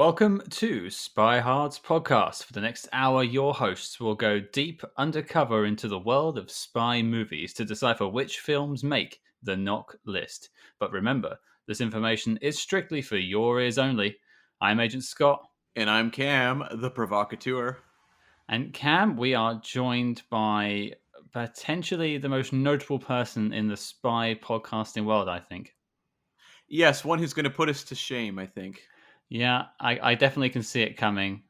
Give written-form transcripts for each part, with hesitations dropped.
Welcome to SpyHards podcast. For the next hour, your hosts will go deep undercover into the world of spy movies to decipher which films make the knock list. But remember, this information is strictly for your ears only. I'm Agent Scott. And I'm Cam, the provocateur. And Cam, we are joined by potentially the most notable person in the spy podcasting world, I think. Yes, one who's going to put us to shame, I think. Yeah, I definitely can see it coming.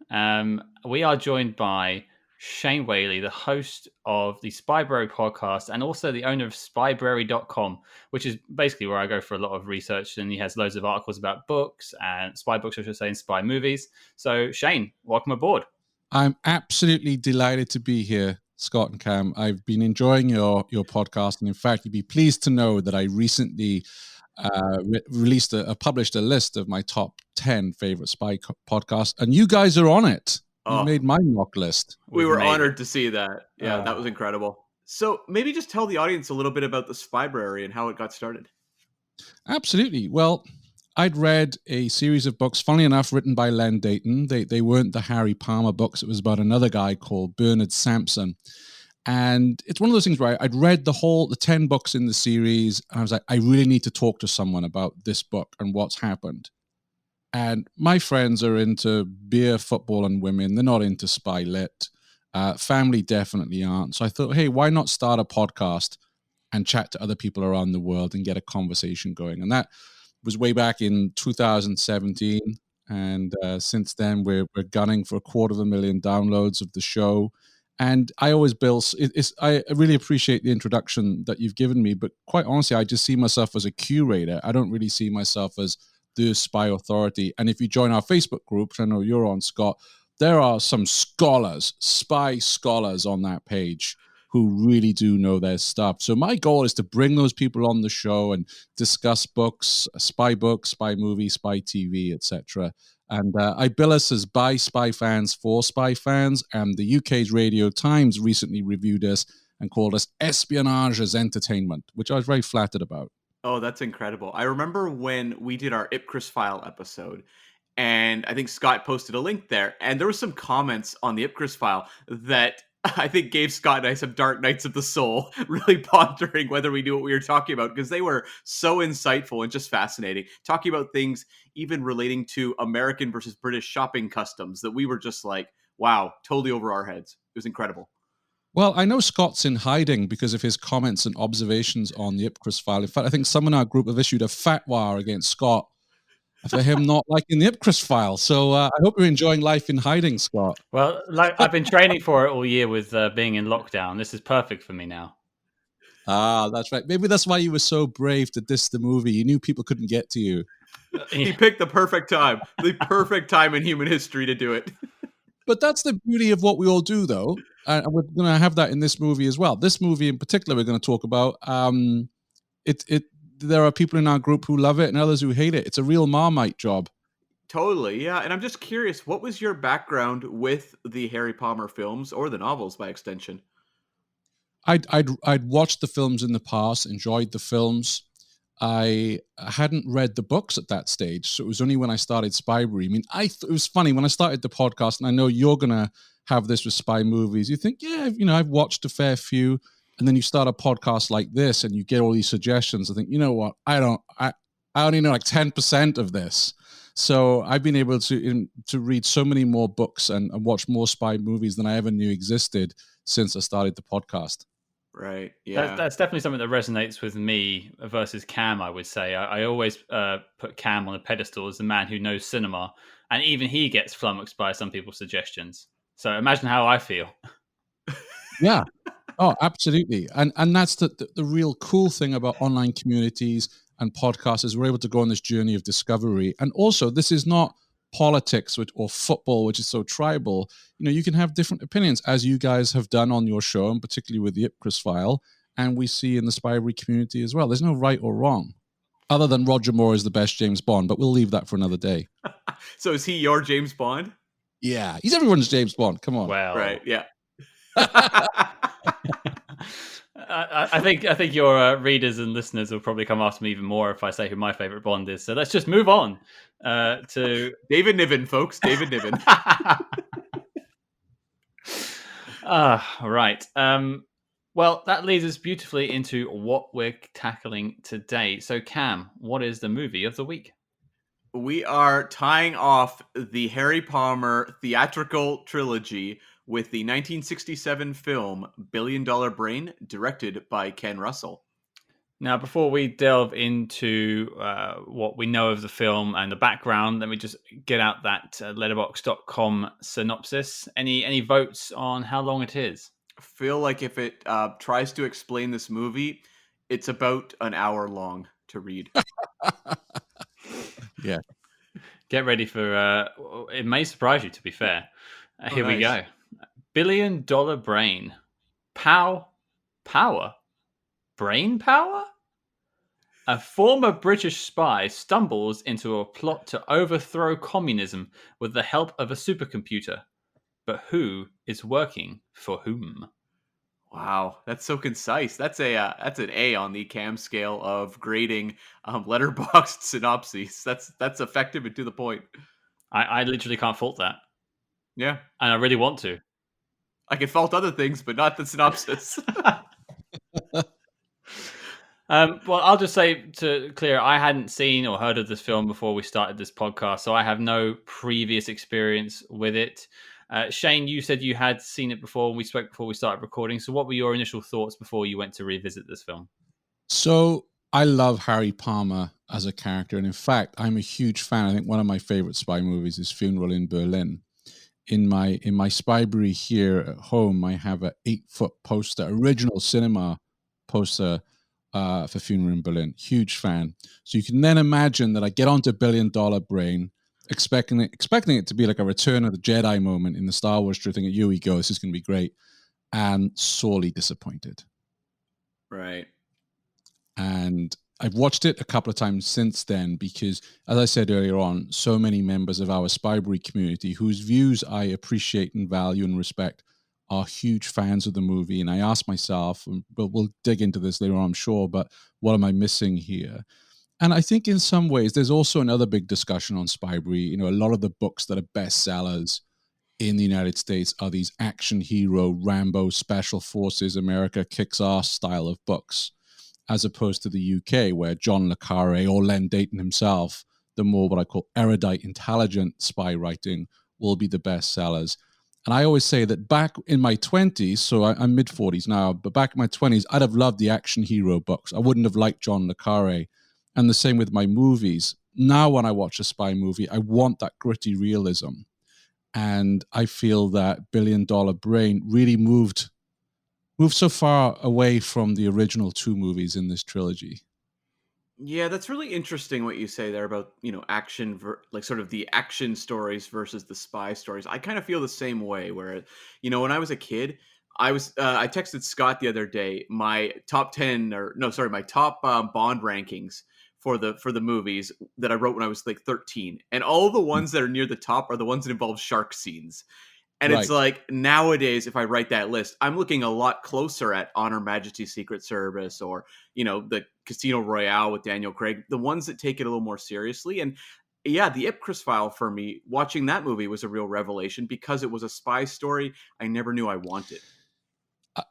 We are joined by Shane Whaley, the host of the Spybrary podcast and also the owner of spybrary.com, which is basically where I go for a lot of research. And he has loads of articles about books and spy books, I should say, and spy movies. So, Shane, welcome aboard. I'm absolutely delighted to be here, Scott and Cam. I've been enjoying your podcast. And in fact, you'd be pleased to know that I recently published a list of my top 10 favorite spy podcasts, and you guys are on it. You made my mock list. We were honored to see that. Yeah, that was incredible. So maybe just tell the audience a little bit about the Spybrary and how it got started. Absolutely. Well, I'd read a series of books, funnily enough, written by Len Deighton. They weren't the Harry Palmer books. It was about another guy called Bernard Sampson. And it's one of those things where I'd read the 10 books in the series, and I was like, I really need to talk to someone about this book and what's happened. And my friends are into beer, football, and women. They're not into spy lit. Family definitely aren't. So I thought, hey, why not start a podcast and chat to other people around the world and get a conversation going? And that was way back in 2017. And since then, we're gunning for 250,000 downloads of the show. And I always I really appreciate the introduction that you've given me, but quite honestly, I just see myself as a curator. I don't really see myself as the spy authority. And if you join our Facebook group, which I know you're on, Scott, there are some spy scholars on that page who really do know their stuff. So my goal is to bring those people on the show and discuss books, spy movies, spy TV, etc. And I bill us as by spy fans for spy fans. And the UK's Radio Times recently reviewed us and called us espionage as entertainment, which I was very flattered about. Oh, that's incredible. I remember when we did our Ipcris File episode, and I think Scott posted a link there, and there were some comments on the Ipcris File that I think gave Scott and I some dark nights of the soul, really pondering whether we knew what we were talking about, because they were so insightful and just fascinating, talking about things even relating to American versus British shopping customs that we were just like, wow, totally over our heads. It was incredible. Well, I know Scott's in hiding because of his comments and observations on the Ipcris File. In fact, I think some in our group have issued a fatwa against Scott for him not liking the Ipcris File. So I hope you're enjoying life in hiding, Scott. Well, I've been training for it all year with being in lockdown. This is perfect for me now. Ah, that's right. Maybe that's why you were so brave to diss the movie. You knew people couldn't get to you. He picked the perfect time in human history to do it. But that's the beauty of what we all do, though. And we're going to have that in this movie as well. This movie in particular we're going to talk about, there are people in our group who love it and others who hate it. It's a real Marmite job. Totally, yeah. And I'm just curious, what was your background with the Harry Palmer films, or the novels by extension? I'd watched the films in the past, enjoyed the films. I hadn't read the books at that stage, so it was only when I started Spybrary. I mean, it was funny when I started the podcast, and I know you're going to have this with spy movies. You think, yeah, I've watched a fair few, and then you start a podcast like this, and you get all these suggestions. I think, you know what? I only know like 10% of this. So I've been able to read so many more books and watch more spy movies than I ever knew existed since I started the podcast. Right. Yeah. That's definitely something that resonates with me versus Cam, I would say. I always put Cam on a pedestal as the man who knows cinema, and even he gets flummoxed by some people's suggestions. So imagine how I feel. Yeah. Oh, absolutely. And that's the real cool thing about online communities and podcasts is we're able to go on this journey of discovery. And also, this is not politics or football, which is so tribal. You can have different opinions, as you guys have done on your show, and particularly with the Ipcris File, and we see in the Spybrary community as well. There's no right or wrong, other than Roger Moore is the best James Bond, but we'll leave that for another day. So is he your James Bond? Yeah, he's everyone's James Bond. Come on. Well, right, yeah. I think your readers and listeners will probably come after me even more if I say who my favorite Bond is. So let's just move on. to David Niven, folks. David Niven. Right. Well, that leads us beautifully into what we're tackling today. So, Cam, what is the movie of the week? We are tying off the Harry Palmer theatrical trilogy with the 1967 film Billion Dollar Brain, directed by Ken Russell. Now, before we delve into what we know of the film and the background, let me just get out that letterboxd.com synopsis. Any votes on how long it is? I feel like if it tries to explain this movie, it's about an hour long to read. Yeah. Get ready for it may surprise you, to be fair. Here we go. Nice. Billion Dollar Brain. Power? Brain power? A former British spy stumbles into a plot to overthrow communism with the help of a supercomputer. But who is working for whom? Wow, that's so concise. That's an A on the Cam scale of grading letterboxed synopses. That's effective and to the point. I literally can't fault that. Yeah, And I really want to. I can fault other things, but not the synopsis. Well, I'll just say to clear, I hadn't seen or heard of this film before we started this podcast, so I have no previous experience with it. Shane, you said you had seen it before. We spoke before we started recording. So what were your initial thoughts before you went to revisit this film? So I love Harry Palmer as a character. And in fact, I'm a huge fan. I think one of my favorite spy movies is Funeral in Berlin. In my spybrary here at home, I have an 8-foot poster, original cinema poster for Funeral in Berlin. Huge fan. So you can then imagine that I get onto Billion Dollar Brain, expecting it to be like a Return of the Jedi moment in the Star Wars true thing. Here we go. This is going to be great. And sorely disappointed. Right. And I've watched it a couple of times since then because, as I said earlier on, so many members of our Spybrary community whose views I appreciate and value and respect are huge fans of the movie. And I ask myself, but we'll dig into this later on, I'm sure, but what am I missing here? And I think in some ways, there's also another big discussion on Spybrary. You know, a lot of the books that are bestsellers in the United States are these action hero, Rambo, Special Forces, America kicks ass style of books, as opposed to the UK, where John le Carré or Len Deighton himself, the more what I call erudite, intelligent spy writing, will be the bestsellers. And I always say that back in my 20s, so I'm mid-40s now, but back in my 20s, I'd have loved the action hero books. I wouldn't have liked John le Carré. And the same with my movies. Now when I watch a spy movie, I want that gritty realism. And I feel that Billion Dollar Brain really moved so far away from the original 2 movies in this trilogy. Yeah, that's really interesting what you say there about, action, like sort of the action stories versus the spy stories. I kind of feel the same way where, when I was a kid, I texted Scott the other day, my top Bond rankings for the movies that I wrote when I was like 13. And all the ones that are near the top are the ones that involve shark scenes. And It's like nowadays, if I write that list, I'm looking a lot closer at Honor Majesty's Secret Service or, the Casino Royale with Daniel Craig, the ones that take it a little more seriously. And yeah, the Ipcris File for me, watching that movie was a real revelation because it was a spy story I never knew I wanted.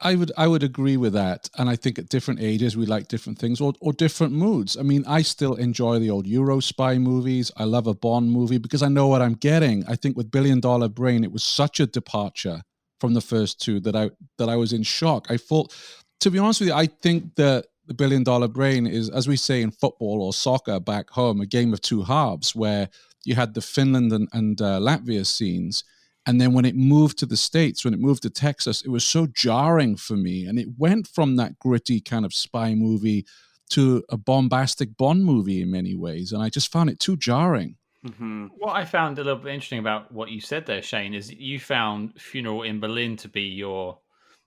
I would agree with that. And I think at different ages, we like different things or different moods. I mean, I still enjoy the old Euro spy movies. I love a Bond movie because I know what I'm getting. I think with Billion Dollar Brain, it was such a departure from the first 2 that I was in shock. I thought, to be honest with you, I think that the Billion Dollar Brain is, as we say in football or soccer back home, a game of 2 halves where you had the Finland and Latvia scenes. And then when it moved to the States, when it moved to Texas, it was so jarring for me. And it went from that gritty kind of spy movie to a bombastic Bond movie in many ways. And I just found it too jarring. Mm-hmm. What I found a little bit interesting about what you said there, Shane, is you found Funeral in Berlin to be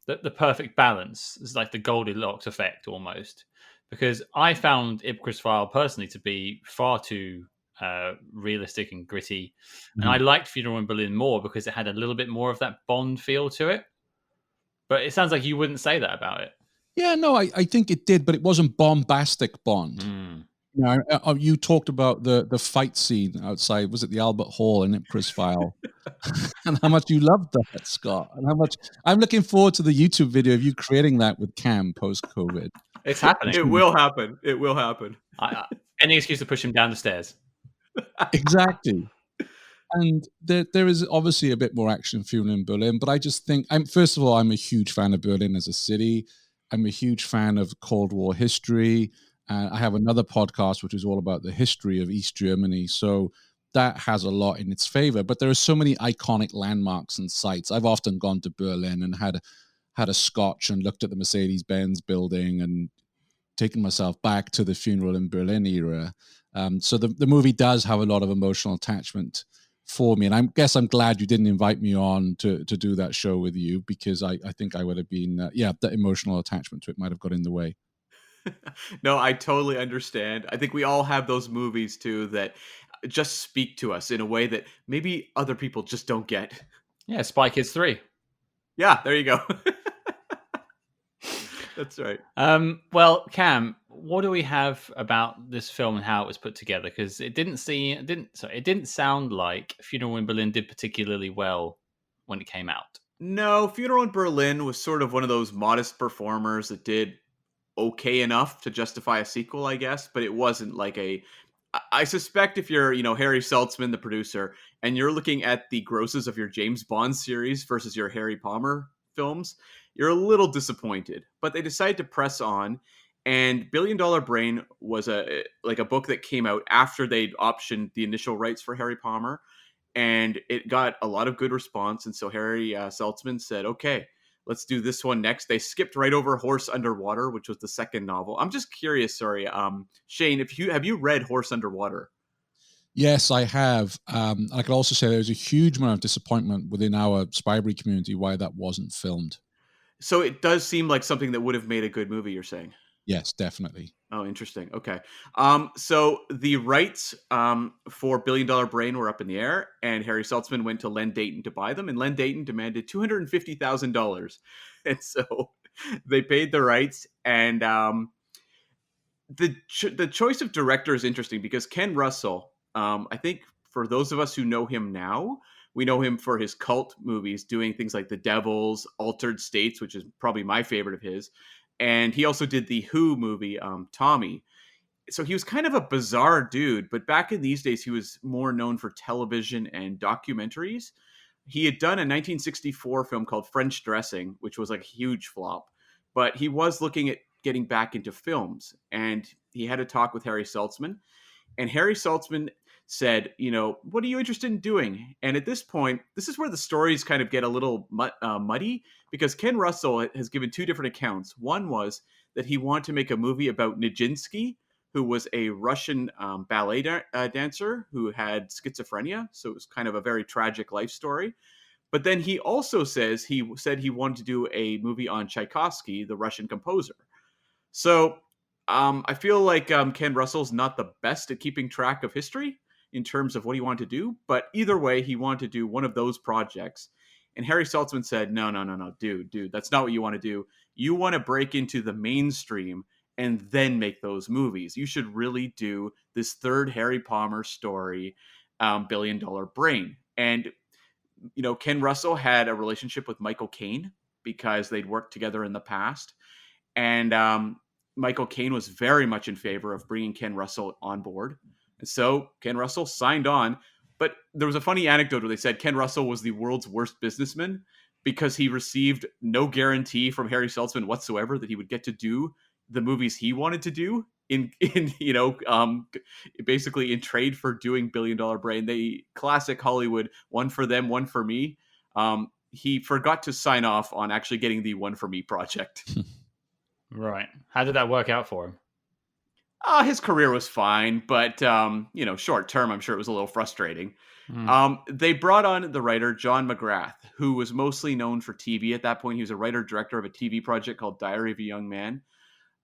the perfect balance. It's like the Goldilocks effect almost. Because I found Ipcris File personally to be far too realistic and gritty, and I liked Funeral in Berlin more because it had a little bit more of that Bond feel to it. But it sounds like you wouldn't say that about it. Yeah, no, I think it did, but it wasn't bombastic Bond. No, you talked about the fight scene outside. Was it the Albert Hall in Ipcris File? And how much you loved that, Scott. And how much I'm looking forward to the YouTube video of you creating that with Cam post-COVID. It's happening. It will happen. It will happen. Any excuse to push him down the stairs. Exactly. And there is obviously a bit more action fuel in Berlin, but I just think first of all, I'm a huge fan of Berlin as a city. I'm a huge fan of Cold War history. And I have another podcast which is all about the history of East Germany. So that has a lot in its favor. But there are so many iconic landmarks and sites. I've often gone to Berlin and had a scotch and looked at the Mercedes-Benz building and taken myself back to the Funeral in Berlin era. So the movie does have a lot of emotional attachment for me. And I guess I'm glad you didn't invite me on to do that show with you, because I think I would have been, that emotional attachment to it might have got in the way. No, I totally understand. I think we all have those movies too that just speak to us in a way that maybe other people just don't get. Yeah, Spy Kids 3. Yeah, there you go. That's right. Well, Cam, what do we have about this film and how it was put together? Because it didn't sound like Funeral in Berlin did particularly well when it came out. No, Funeral in Berlin was sort of one of those modest performers that did okay enough to justify a sequel, I guess, but it wasn't like I suspect if you're, Harry Saltzman, the producer, and you're looking at the grosses of your James Bond series versus your Harry Palmer films, you're a little disappointed. But they decided to press on, and Billion Dollar Brain was a book that came out after they'd optioned the initial rights for Harry Palmer, and it got a lot of good response. And so Harry Saltzman said, okay, let's do this one next. They skipped right over Horse Underwater, which was the second novel. I'm just curious, sorry, Shane, have you read Horse Underwater? Yes, I have. I could also say there was a huge amount of disappointment within our Spybury community why that wasn't filmed. So it does seem like something that would have made a good movie, you're saying? Yes, definitely. Oh, interesting. Okay. So the rights for Billion Dollar Brain were up in the air, and Harry Saltzman went to Len Dayton to buy them, and Len Dayton demanded $250,000. And so they paid the rights, and the choice of director is interesting because Ken Russell, I think for those of us who know him now, we know him for his cult movies, doing things like The Devils, Altered States, which is probably my favorite of his. And he also did the Who movie, Tommy. So he was kind of a bizarre dude, but back in these days, he was more known for television and documentaries. He had done a 1964 film called French Dressing, which was like a huge flop, but he was looking at getting back into films. And he had a talk with Harry Saltzman. And Harry Saltzman said, what are you interested in doing? And at this point, this is where the stories kind of get a little muddy, because Ken Russell has given two different accounts. One was that he wanted to make a movie about Nijinsky, who was a Russian ballet dancer who had schizophrenia. So it was kind of a very tragic life story. But then he also said he wanted to do a movie on Tchaikovsky, the Russian composer. So I feel like Ken Russell's not the best at keeping track of history in terms of what he wanted to do, but either way, he wanted to do one of those projects. And Harry Saltzman said, no, dude, that's not what you want to do. You want to break into the mainstream and then make those movies. You should really do this third Harry Palmer story, Billion Dollar Brain. And, Ken Russell had a relationship with Michael Caine because they'd worked together in the past. And Michael Caine was very much in favor of bringing Ken Russell on board. And so Ken Russell signed on. But there was a funny anecdote where they said Ken Russell was the world's worst businessman because he received no guarantee from Harry Saltzman whatsoever that he would get to do the movies he wanted to do basically in trade for doing Billion Dollar Brain. They classic Hollywood, one for them, one for me. He forgot to sign off on actually getting the one for me project. Right. How did that work out for him? His career was fine, but, short term, I'm sure it was a little frustrating. They brought on the writer, John McGrath, who was mostly known for TV at that point. He was a writer-director of a TV project called Diary of a Young Man.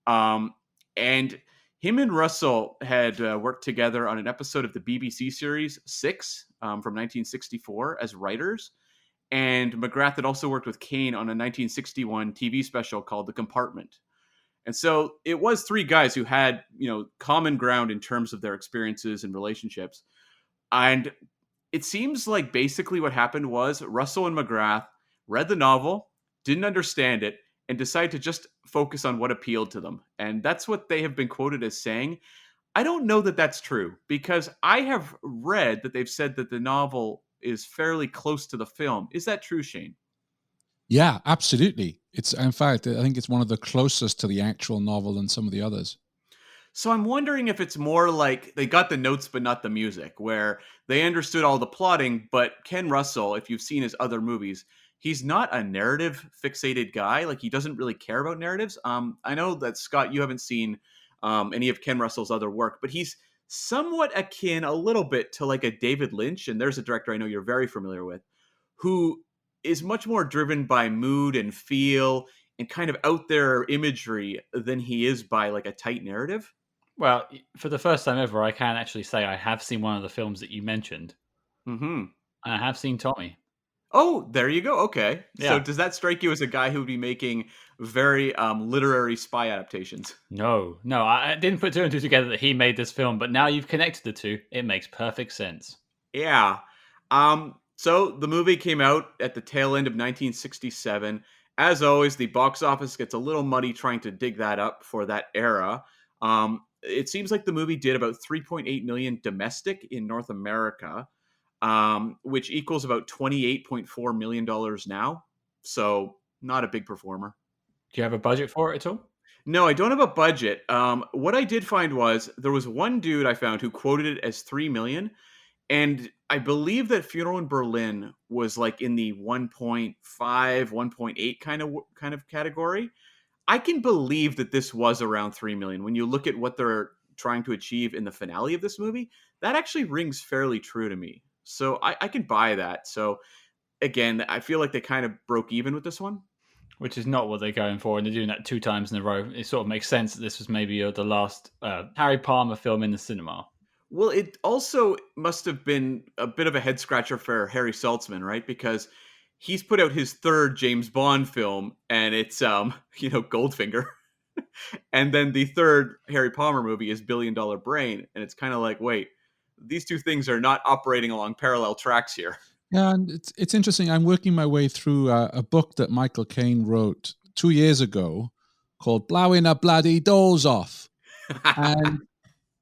And him and Russell had worked together on an episode of the BBC series Six from 1964 as writers. And McGrath had also worked with Caine on a 1961 TV special called The Compartment. And so it was three guys who had, common ground in terms of their experiences and relationships. And it seems like basically what happened was Russell and McGrath read the novel, didn't understand it, and decided to just focus on what appealed to them. And that's what they have been quoted as saying. I don't know that that's true, because I have read that they've said that the novel is fairly close to the film. Is that true, Shane? Yeah, absolutely. It's, in fact, I think it's one of the closest to the actual novel than some of the others. So I'm wondering if it's more like they got the notes but not the music, where they understood all the plotting, but Ken Russell, if you've seen his other movies, he's not a narrative fixated guy. Like, he doesn't really care about narratives. I know that, Scott, you haven't seen any of Ken Russell's other work, but he's somewhat akin a little bit to like a David Lynch, and there's a director I know you're very familiar with, who is much more driven by mood and feel and kind of out there imagery than he is by like a tight narrative. Well, for the first time ever, I can actually say I have seen one of the films that you mentioned. Mm-hmm. And I have seen Tommy. Oh, there you go. Okay. Yeah. So does that strike you as a guy who would be making very literary spy adaptations? No, I didn't put two and two together that he made this film, but now you've connected the two. It makes perfect sense. Yeah. So the movie came out at the tail end of 1967. As always, the box office gets a little muddy trying to dig that up for that era. It seems like the movie did about 3.8 million domestic in North America, which equals about $28.4 million now. So not a big performer. Do you have a budget for it at all? No, I don't have a budget. What I did find was there was one dude I found who quoted it as 3 million. And I believe that Funeral in Berlin was like in the 1.5, 1.8 kind of category. I can believe that this was around 3 million. When you look at what they're trying to achieve in the finale of this movie, that actually rings fairly true to me. So I can buy that. So again, I feel like they kind of broke even with this one. Which is not what they're going for, and they're doing that 2 times in a row. It sort of makes sense that this was maybe the last Harry Palmer film in the cinema. Well, it also must have been a bit of a head scratcher for Harry Saltzman, right? Because he's put out his third James Bond film, and it's Goldfinger. And then the third Harry Palmer movie is Billion Dollar Brain, and it's kind of like, wait, these two things are not operating along parallel tracks here. Yeah, and it's interesting. I'm working my way through a book that Michael Caine wrote 2 years ago called "Blowing a Bloody Doors Off," and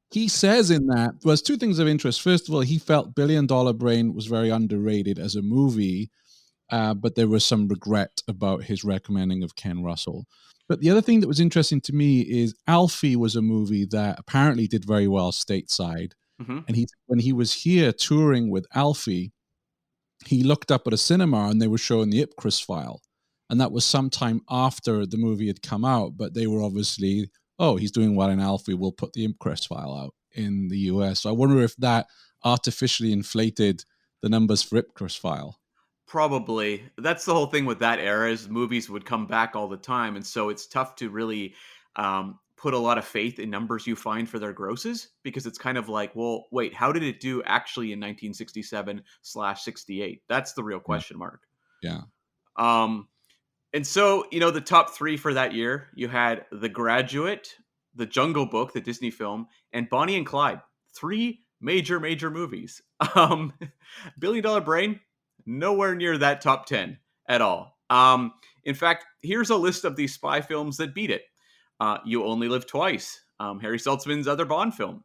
he says in that there's two things of interest. First of all, he felt Billion Dollar Brain was very underrated as a movie, but there was some regret about his recommending of Ken Russell. But the other thing that was interesting to me is Alfie was a movie that apparently did very well stateside. Mm-hmm. And when he was here touring with Alfie, he looked up at a cinema and they were showing the Ipcris file. And that was sometime after the movie had come out, but they were obviously, oh, he's doing well in Alfie, we'll put the Ipcris file out in the US. So I wonder if that artificially inflated the numbers for Ipcris file. Probably. That's the whole thing with that era, is movies would come back all the time. And so it's tough to really put a lot of faith in numbers you find for their grosses, because it's kind of like, well, wait, how did it do actually in 1967/68? That's the real question mark. Yeah. And so, the top three for that year, you had The Graduate, The Jungle Book, the Disney film, and Bonnie and Clyde. 3 major movies. Billion Dollar Brain, nowhere near that top 10 at all. In fact, here's a list of the spy films that beat it. You Only Live Twice, Harry Saltzman's other Bond film.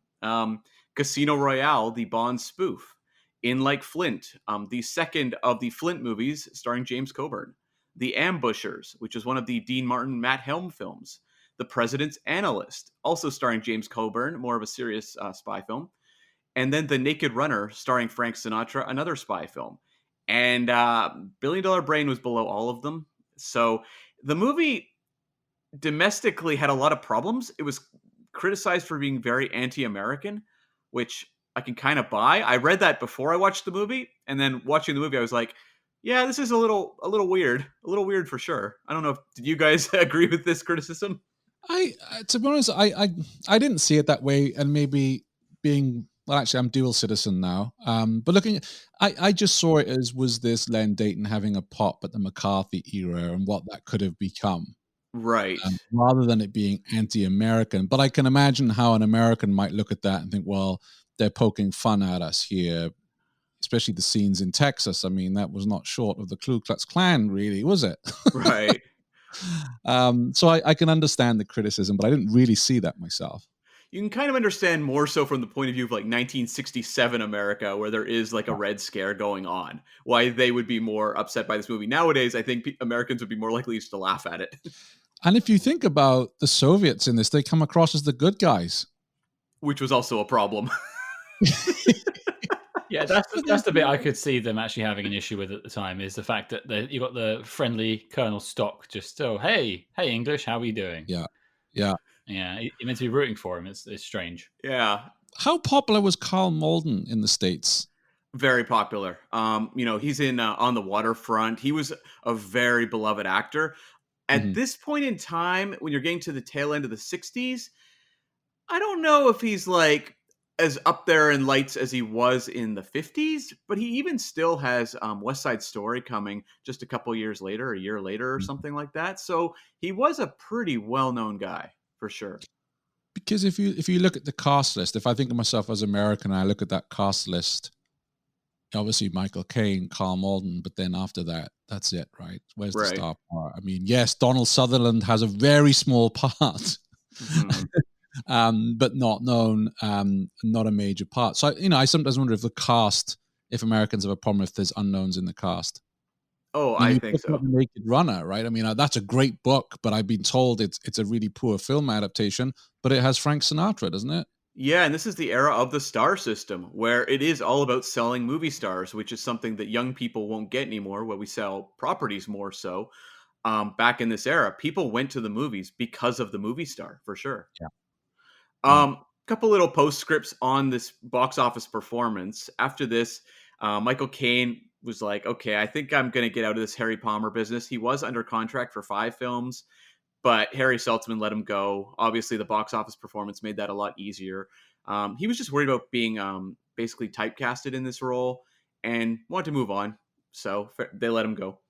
Casino Royale, the Bond spoof. In Like Flint, the second of the Flint movies starring James Coburn. The Ambushers, which is one of the Dean Martin, Matt Helm films. The President's Analyst, also starring James Coburn, more of a serious spy film. And then The Naked Runner, starring Frank Sinatra, another spy film. And Billion Dollar Brain was below all of them. So the movie domestically had a lot of problems. It was criticized for being very anti-American, which I can kind of buy. I read that before I watched the movie, and then watching the movie, I was like, yeah, this is a little weird for sure. I don't know did you guys agree with this criticism? To be honest, I didn't see it that way, and maybe being, well, actually, I'm dual citizen now. But I just saw it as, was this Len Deighton having a pop at the McCarthy era and what that could have become. Right. rather than it being anti-American. But I can imagine how an American might look at that and think, well, they're poking fun at us here, especially the scenes in Texas. I mean, that was not short of the Ku Klux Klan, really, was it? Right. So I can understand the criticism, but I didn't really see that myself. You can kind of understand more so from the point of view of like 1967 America, where there is like a Red Scare going on, why they would be more upset by this movie. Nowadays, I think Americans would be more likely just to laugh at it. And if you think about the Soviets in this, they come across as the good guys. Which was also a problem. Yeah, that's the bit I could see them actually having an issue with at the time, is the fact that you got the friendly Colonel Stock just, oh, hey English, how are you doing? Yeah. You're meant to be rooting for him. It's strange. Yeah. How popular was Karl Malden in the States? Very popular. He's in On the Waterfront. He was a very beloved actor. At this point in time, when you're getting to the tail end of the 60s, I don't know if he's like as up there in lights as he was in the 50s, but he even still has West Side Story coming just a couple years later, a year later or something like that. So he was a pretty well-known guy for sure. Because if you look at the cast list, if I think of myself as American, I look at that cast list, obviously Michael Caine, Karl Malden, but then after that, that's it, right? Where's the star power? I mean, yes, Donald Sutherland has a very small part, but not known, not a major part. So, I sometimes wonder if the cast, if Americans have a problem if there's unknowns in the cast. Oh, I think so. Naked Runner, right? I mean, that's a great book, but I've been told it's a really poor film adaptation, but it has Frank Sinatra, doesn't it? Yeah, and this is the era of the star system, where it is all about selling movie stars, which is something that young people won't get anymore, where we sell properties more so. Back in this era, people went to the movies because of the movie star, for sure. Yeah. Couple little postscripts on this box office performance. After this, Michael Caine was like, okay, I think I'm going to get out of this Harry Palmer business. He was under contract for 5 films, but Harry Saltzman let him go. Obviously, the box office performance made that a lot easier. He was just worried about being basically typecasted in this role and wanted to move on. So they let him go.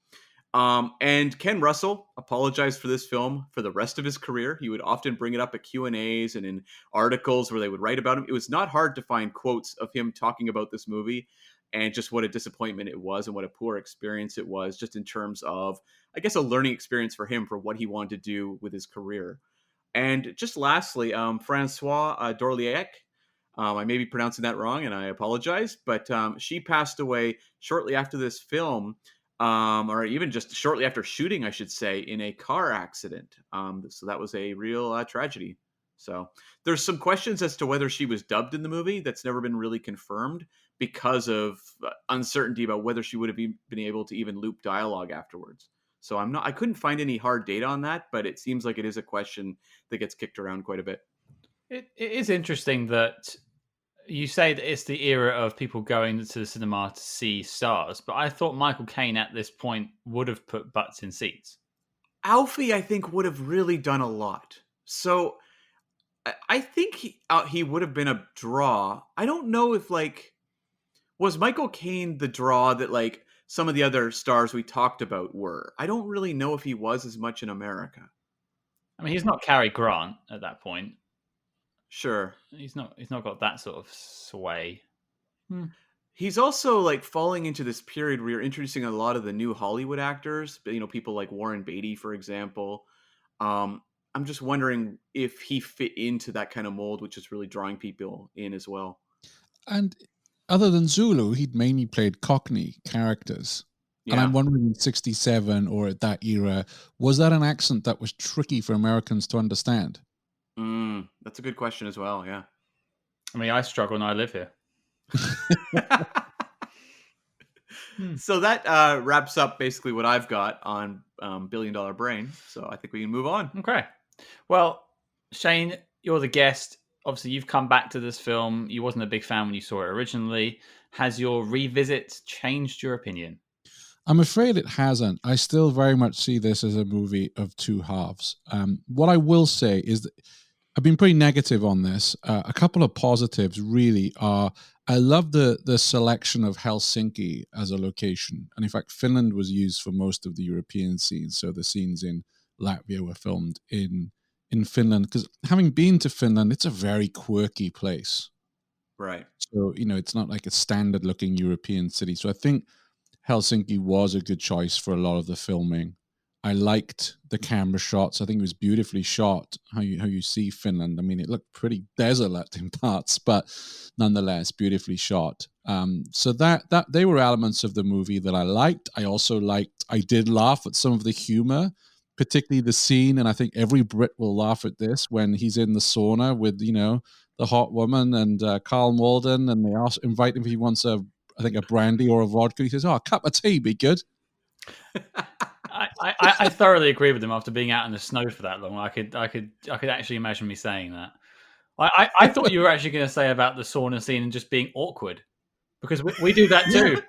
And Ken Russell apologized for this film for the rest of his career. He would often bring it up at Q&As and in articles where they would write about him. It was not hard to find quotes of him talking about this movie and just what a disappointment it was and what a poor experience it was, just in terms of, I guess, a learning experience for him for what he wanted to do with his career. And just lastly, Françoise Dorléac, I may be pronouncing that wrong and I apologize, but she passed away shortly after this film, or even just shortly after shooting, I should say, in a car accident. So that was a real tragedy. So there's some questions as to whether she was dubbed in the movie. That's never been really confirmed because of uncertainty about whether she would have been able to even loop dialogue afterwards. So I couldn't find any hard data on that, but it seems like it is a question that gets kicked around quite a bit. It is interesting that you say that it's the era of people going to the cinema to see stars, but I thought Michael Caine at this point would have put butts in seats. Alfie, I think, would have really done a lot. So I think he would have been a draw. I don't know if, was Michael Caine the draw that, some of the other stars we talked about were? I don't really know if he was as much in America. I mean, he's not Cary Grant at that point. Sure. He's not got that sort of sway. He's also falling into this period where you're introducing a lot of the new Hollywood actors, people like Warren Beatty, for example. I'm just wondering if he fit into that kind of mold, which is really drawing people in as well. And other than Zulu, he'd mainly played Cockney characters. Yeah. And I'm wondering in 67 or at that era, was that an accent that was tricky for Americans to understand? That's a good question as well, yeah. I mean, I struggle and I live here. So that wraps up basically what I've got on $1 Billion Brain. So I think we can move on. Okay. Well, Shane, you're the guest. Obviously, you've come back to this film. You wasn't a big fan when you saw it originally. Has your revisit changed your opinion? I'm afraid it hasn't. I still very much see this as a movie of two halves. What I will say is that I've been pretty negative on this. A couple of positives really are, I love the selection of Helsinki as a location. And in fact, Finland was used for most of the European scenes. So the scenes in Latvia were filmed in Finland, because having been to Finland, it's a very quirky place. Right. So, it's not like a standard looking European city. So I think Helsinki was a good choice for a lot of the filming. I liked the camera shots. I think it was beautifully shot, how you see Finland. I mean, it looked pretty desolate in parts, but nonetheless, beautifully shot. So that they were elements of the movie that I liked. I did laugh at some of the humor, particularly the scene, and I think every Brit will laugh at this, when he's in the sauna with, the hot woman and Karl Malden, and they invite him if he wants a brandy or a vodka. He says, "Oh, a cup of tea be good." I thoroughly agree with him. After being out in the snow for that long, I could actually imagine me saying that. I thought you were actually going to say about the sauna scene and just being awkward, because we do that too.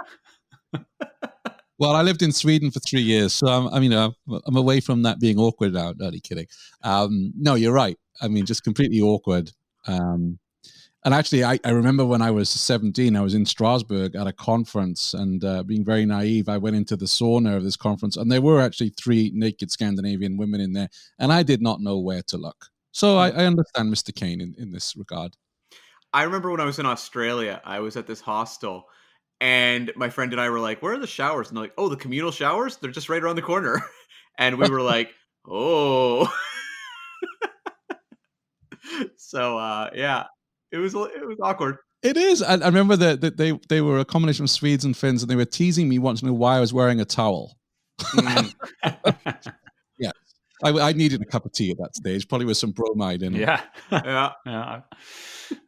Well, I lived in Sweden for 3 years, so I'm away from that being awkward now. No, only kidding. No, you're right. I mean, just completely awkward. And actually, I remember when I was 17, I was in Strasbourg at a conference, and being very naive, I went into the sauna of this conference, and there were actually 3 naked Scandinavian women in there, and I did not know where to look. So I understand Mr. Caine in this regard. I remember when I was in Australia, I was at this hostel, and my friend and I were like, "Where are the showers?" And they're like, "Oh, the communal showers? They're just right around the corner." And we were like, "Oh." So yeah, it was awkward. It is. I remember that they were a combination of Swedes and Finns, and they were teasing me once to know why I was wearing a towel. Yeah. I needed a cup of tea at that stage, probably with some bromide in it. Yeah. Yeah.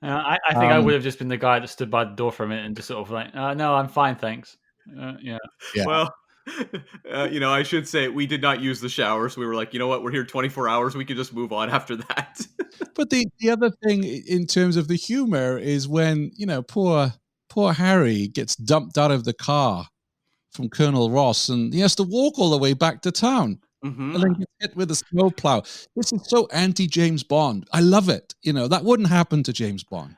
I think I would have just been the guy that stood by the door for a minute and just sort of like, no, I'm fine, thanks. Yeah. Well, I should say we did not use the showers. We were like, you know what? We're here 24 hours. We can just move on after that. But the other thing in terms of the humor is when, poor Harry gets dumped out of the car from Colonel Ross, and he has to walk all the way back to town. Mm-hmm. And then gets hit with a snowplow. This is so anti-James Bond. I love it. That wouldn't happen to James Bond.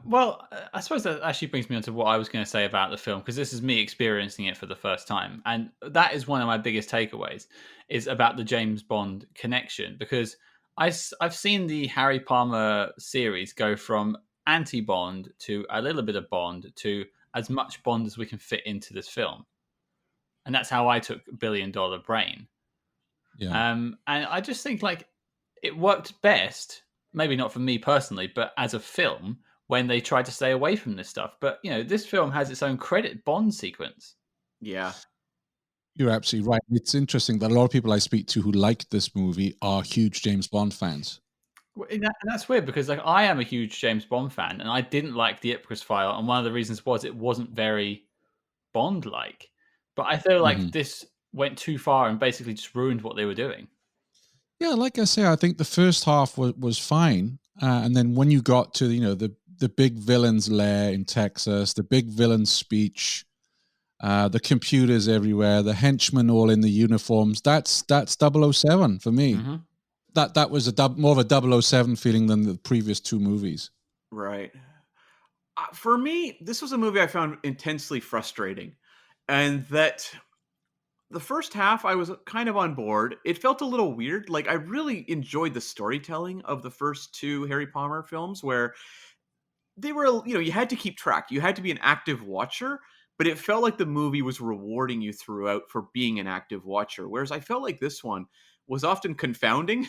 Well, I suppose that actually brings me on to what I was going to say about the film, because this is me experiencing it for the first time. And that is one of my biggest takeaways, is about the James Bond connection, because I've seen the Harry Palmer series go from anti-Bond to a little bit of Bond to as much Bond as we can fit into this film. And that's how I took Billion Dollar Brain. Yeah. And I just think like it worked best, maybe not for me personally, but as a film, when they tried to stay away from this stuff. But, this film has its own credit Bond sequence. Yeah. You're absolutely right. It's interesting that a lot of people I speak to who liked this movie are huge James Bond fans. And that's weird, because like I am a huge James Bond fan, and I didn't like the Ipcress File, and one of the reasons was it wasn't very Bond-like. But I feel like this went too far and basically just ruined what they were doing. Yeah, like I say, I think the first half was fine, and then when you got to the big villain's lair in Texas, the big villain's speech, the computers everywhere, the henchmen all in the uniforms, that's 007 for me. Mm-hmm. That was more of a 007 feeling than the previous 2 movies. Right. For me, this was a movie I found intensely frustrating, and that the first half I was kind of on board. It felt a little weird. Like, I really enjoyed the storytelling of the first 2 Harry Palmer films, where they were, you had to keep track. You had to be an active watcher, but it felt like the movie was rewarding you throughout for being an active watcher. Whereas I felt like this one was often confounding.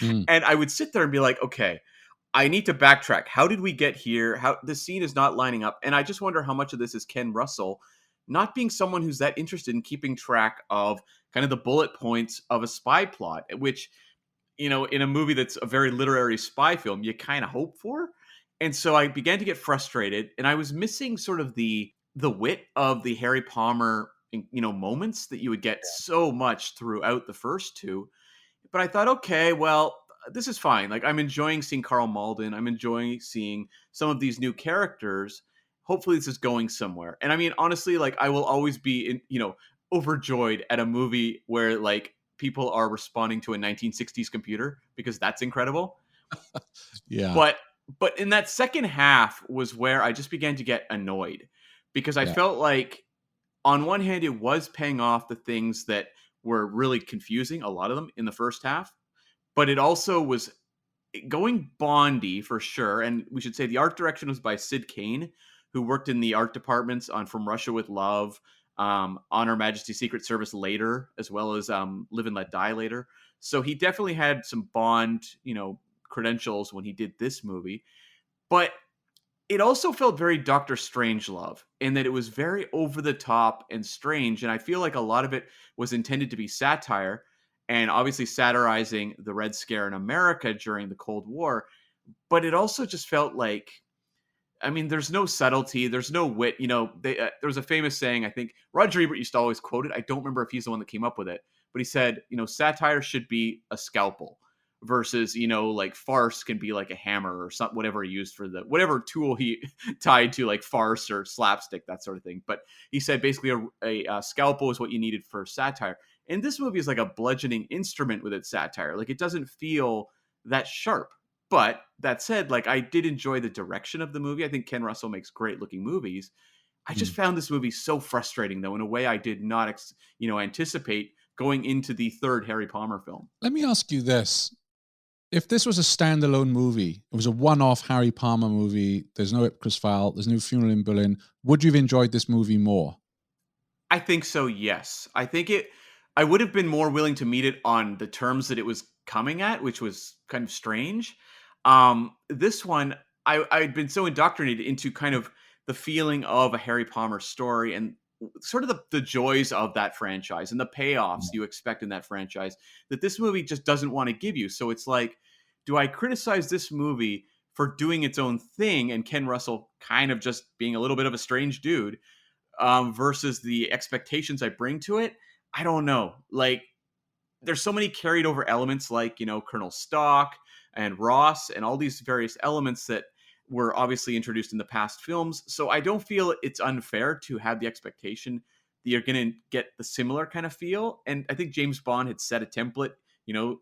And I would sit there and be like, okay, I need to backtrack. How did we get here? How the scene is not lining up. And I just wonder how much of this is Ken Russell not being someone who's that interested in keeping track of kind of the bullet points of a spy plot, which, in a movie that's a very literary spy film, you kind of hope for. And so I began to get frustrated, and I was missing sort of the wit of the Harry Palmer, moments that you would get so much throughout the first 2. But I thought, okay, well, this is fine. Like, I'm enjoying seeing Karl Malden. I'm enjoying seeing some of these new characters. Hopefully this is going somewhere. And I mean, honestly, like, I will always be, overjoyed at a movie where like people are responding to a 1960s computer, because that's incredible. Yeah. But in that second half was where I just began to get annoyed, because I felt like on one hand, it was paying off the things that were really confusing, a lot of them in the first half. But it also was going Bondy for sure. And we should say the art direction was by Sid Caine, who worked in the art departments on From Russia with Love, on Her Majesty's Secret Service later, as well as Live and Let Die later. So he definitely had some Bond, credentials when he did this movie. But it also felt very Doctor Strangelove in that it was very over the top and strange. And I feel like a lot of it was intended to be satire and obviously satirizing the Red Scare in America during the Cold War. But it also just felt like, I mean, there's no subtlety, there's no wit. There was a famous saying, I think Roger Ebert used to always quote it. I don't remember if he's the one that came up with it, but he said, satire should be a scalpel versus, like farce can be like a hammer or something, whatever he used for whatever tool he tied to like farce or slapstick, that sort of thing. But he said basically a scalpel is what you needed for satire. And this movie is like a bludgeoning instrument with its satire. Like it doesn't feel that sharp. But that said, like I did enjoy the direction of the movie. I think Ken Russell makes great looking movies. I just found this movie so frustrating, though, in a way I did not, anticipate going into the third Harry Palmer film. Let me ask you this. If this was a standalone movie, it was a one-off Harry Palmer movie, there's no Ipcress file, there's no Funeral in Berlin, would you have enjoyed this movie more? I think so, yes. I would have been more willing to meet it on the terms that it was coming at, which was kind of strange. This one, I'd been so indoctrinated into kind of the feeling of a Harry Palmer story and sort of the joys of that franchise and the payoffs you expect in that franchise that this movie just doesn't want to give you. So it's like, do I criticize this movie for doing its own thing and Ken Russell kind of just being a little bit of a strange dude versus the expectations I bring to it? I don't know. Like, there's so many carried over elements like, Colonel Stock and Ross and all these various elements that were obviously introduced in the past films. So I don't feel it's unfair to have the expectation that you're going to get the similar kind of feel. And I think James Bond had set a template.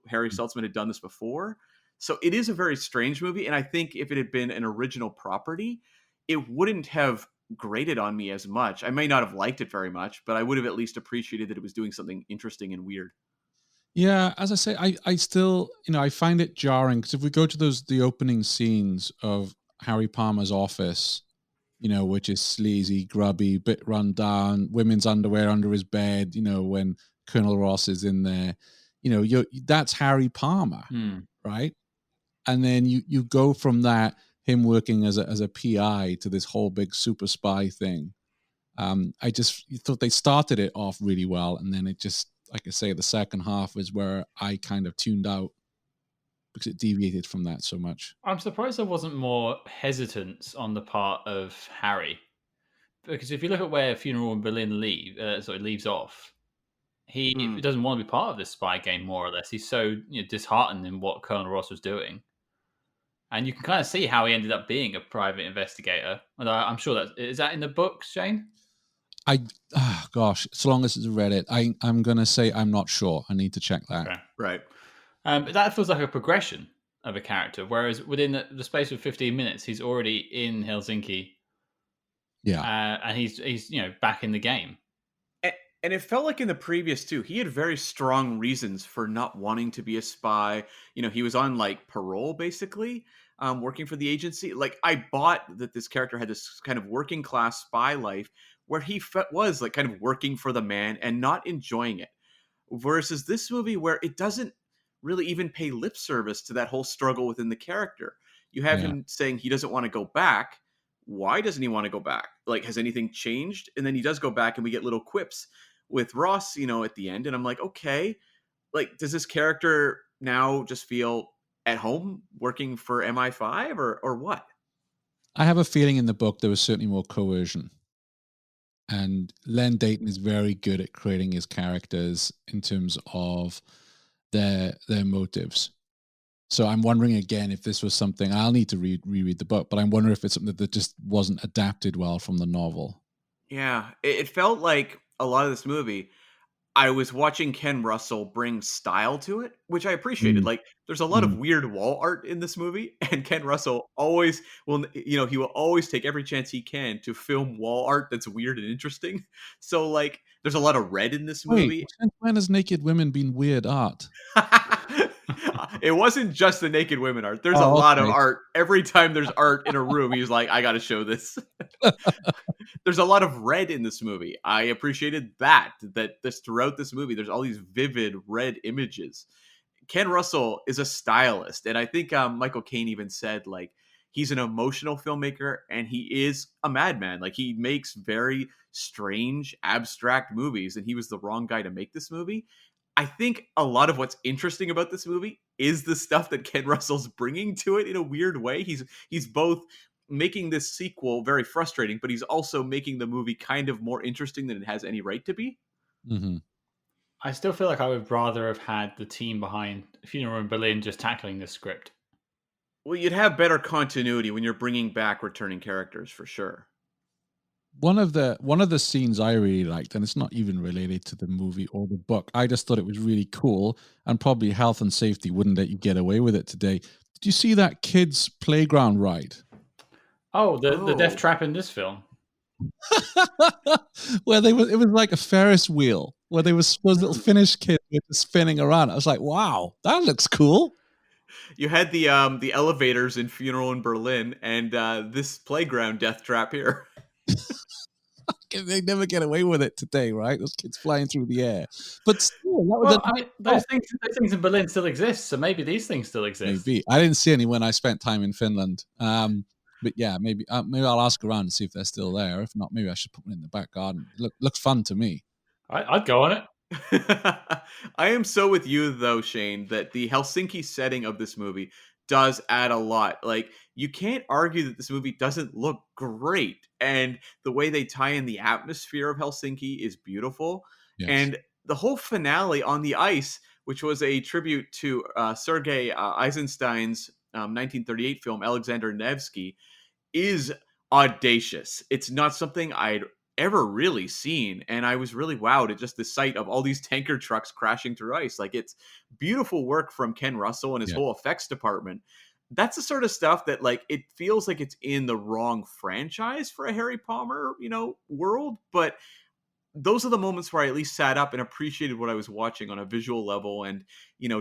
Harry Saltzman had done this before. So it is a very strange movie. And I think if it had been an original property, it wouldn't have grated on me as much. I may not have liked it very much, but I would have at least appreciated that it was doing something interesting and weird. Yeah, as I say, I still, I find it jarring because if we go to the opening scenes of Harry Palmer's office, which is sleazy, grubby, bit run down, women's underwear under his bed, when Colonel Ross is in there, that's Harry Palmer, right? And then you go from that, him working as a PI to this whole big super spy thing. I just thought they started it off really well, and then it just, like I say, the second half is where I kind of tuned out because it deviated from that so much. I'm surprised there wasn't more hesitance on the part of Harry, because if you look at where Funeral in Berlin leaves off, he doesn't want to be part of this spy game, more or less. He's so disheartened in what Colonel Ross was doing. And you can kind of see how he ended up being a private investigator. And I'm sure is that in the books, Shane? Gosh, so long as it's read it, I'm going to say I'm not sure. I need to check that. Okay. Right. But that feels like a progression of a character, whereas within the space of 15 minutes, he's already in Helsinki. Yeah. And he's back in the game. And it felt like in the previous too, he had very strong reasons for not wanting to be a spy. He was on like parole, basically, working for the agency. Like I bought that this character had this kind of working class spy life where he was like kind of working for the man and not enjoying it. Versus this movie where it doesn't really even pay lip service to that whole struggle within the character. You have him saying he doesn't want to go back. Why doesn't he want to go back? Like, has anything changed? And then he does go back and we get little quips with Ross, at the end. And I'm like, okay, like, does this character now just feel at home working for MI5 or what? I have a feeling in the book there was certainly more coercion. And Len Deighton is very good at creating his characters in terms of their motives. So I'm wondering again if this was something, I'll need to reread the book, but I'm wondering if it's something that just wasn't adapted well from the novel. Yeah, it felt like a lot of this movie, I was watching Ken Russell bring style to it, which I appreciated. Mm, Like, there's a lot of mm. weird wall art in this movie, and Ken Russell always will, he will always take every chance he can to film wall art that's weird and interesting. So, like, there's a lot of red in this Wait, movie. since when has naked women been weird art? It wasn't just the naked women art. There's a Oh, lot of okay. art. Every time there's art in a room, he's like, I got to show this. There's a lot of red in this movie. I appreciated that this throughout this movie, there's all these vivid red images. Ken Russell is a stylist, and I think Michael Caine even said like he's an emotional filmmaker and he is a madman. Like he makes very strange, abstract movies, and he was the wrong guy to make this movie. I think a lot of what's interesting about this movie is the stuff that Ken Russell's bringing to it in a weird way. He's both making this sequel very frustrating, but he's also making the movie kind of more interesting than it has any right to be. Mm-hmm. I still feel like I would rather have had the team behind Funeral in Berlin just tackling this script. Well, you'd have better continuity when you're bringing back returning characters for sure. One of the scenes I really liked, and it's not even related to the movie or the book. I just thought it was really cool, and probably health and safety wouldn't let you get away with it today. Did you see that kids' playground ride? Oh, the death trap in this film. Where it was like a Ferris wheel where they were supposed little Finnish kids were just spinning around. I was like, wow, that looks cool. You had the elevators in Funeral in Berlin, and this playground death trap here. They never get away with it today, right? Those kids flying through the air. But still, that was those things in Berlin still exist, so maybe these things still exist. Maybe. I didn't see any when I spent time in Finland. But yeah, maybe I'll ask around and see if they're still there. If not, maybe I should put one in the back garden. Looks fun to me. I'd go on it. I am so with you though, Shane, that the Helsinki setting of this movie does add a lot. Like you can't argue that this movie doesn't look great, and the way they tie in the atmosphere of Helsinki is beautiful. Yes. And the whole finale on the ice, which was a tribute to Sergei Eisenstein's 1938 film Alexander Nevsky, is audacious. It's not something I'd ever really seen, and I was really wowed at just the sight of all these tanker trucks crashing through ice. Like it's beautiful work from Ken Russell and his whole effects department. That's the sort of stuff that like it feels like it's in the wrong franchise for a Harry Palmer, world, but those are the moments where I at least sat up and appreciated what I was watching on a visual level, and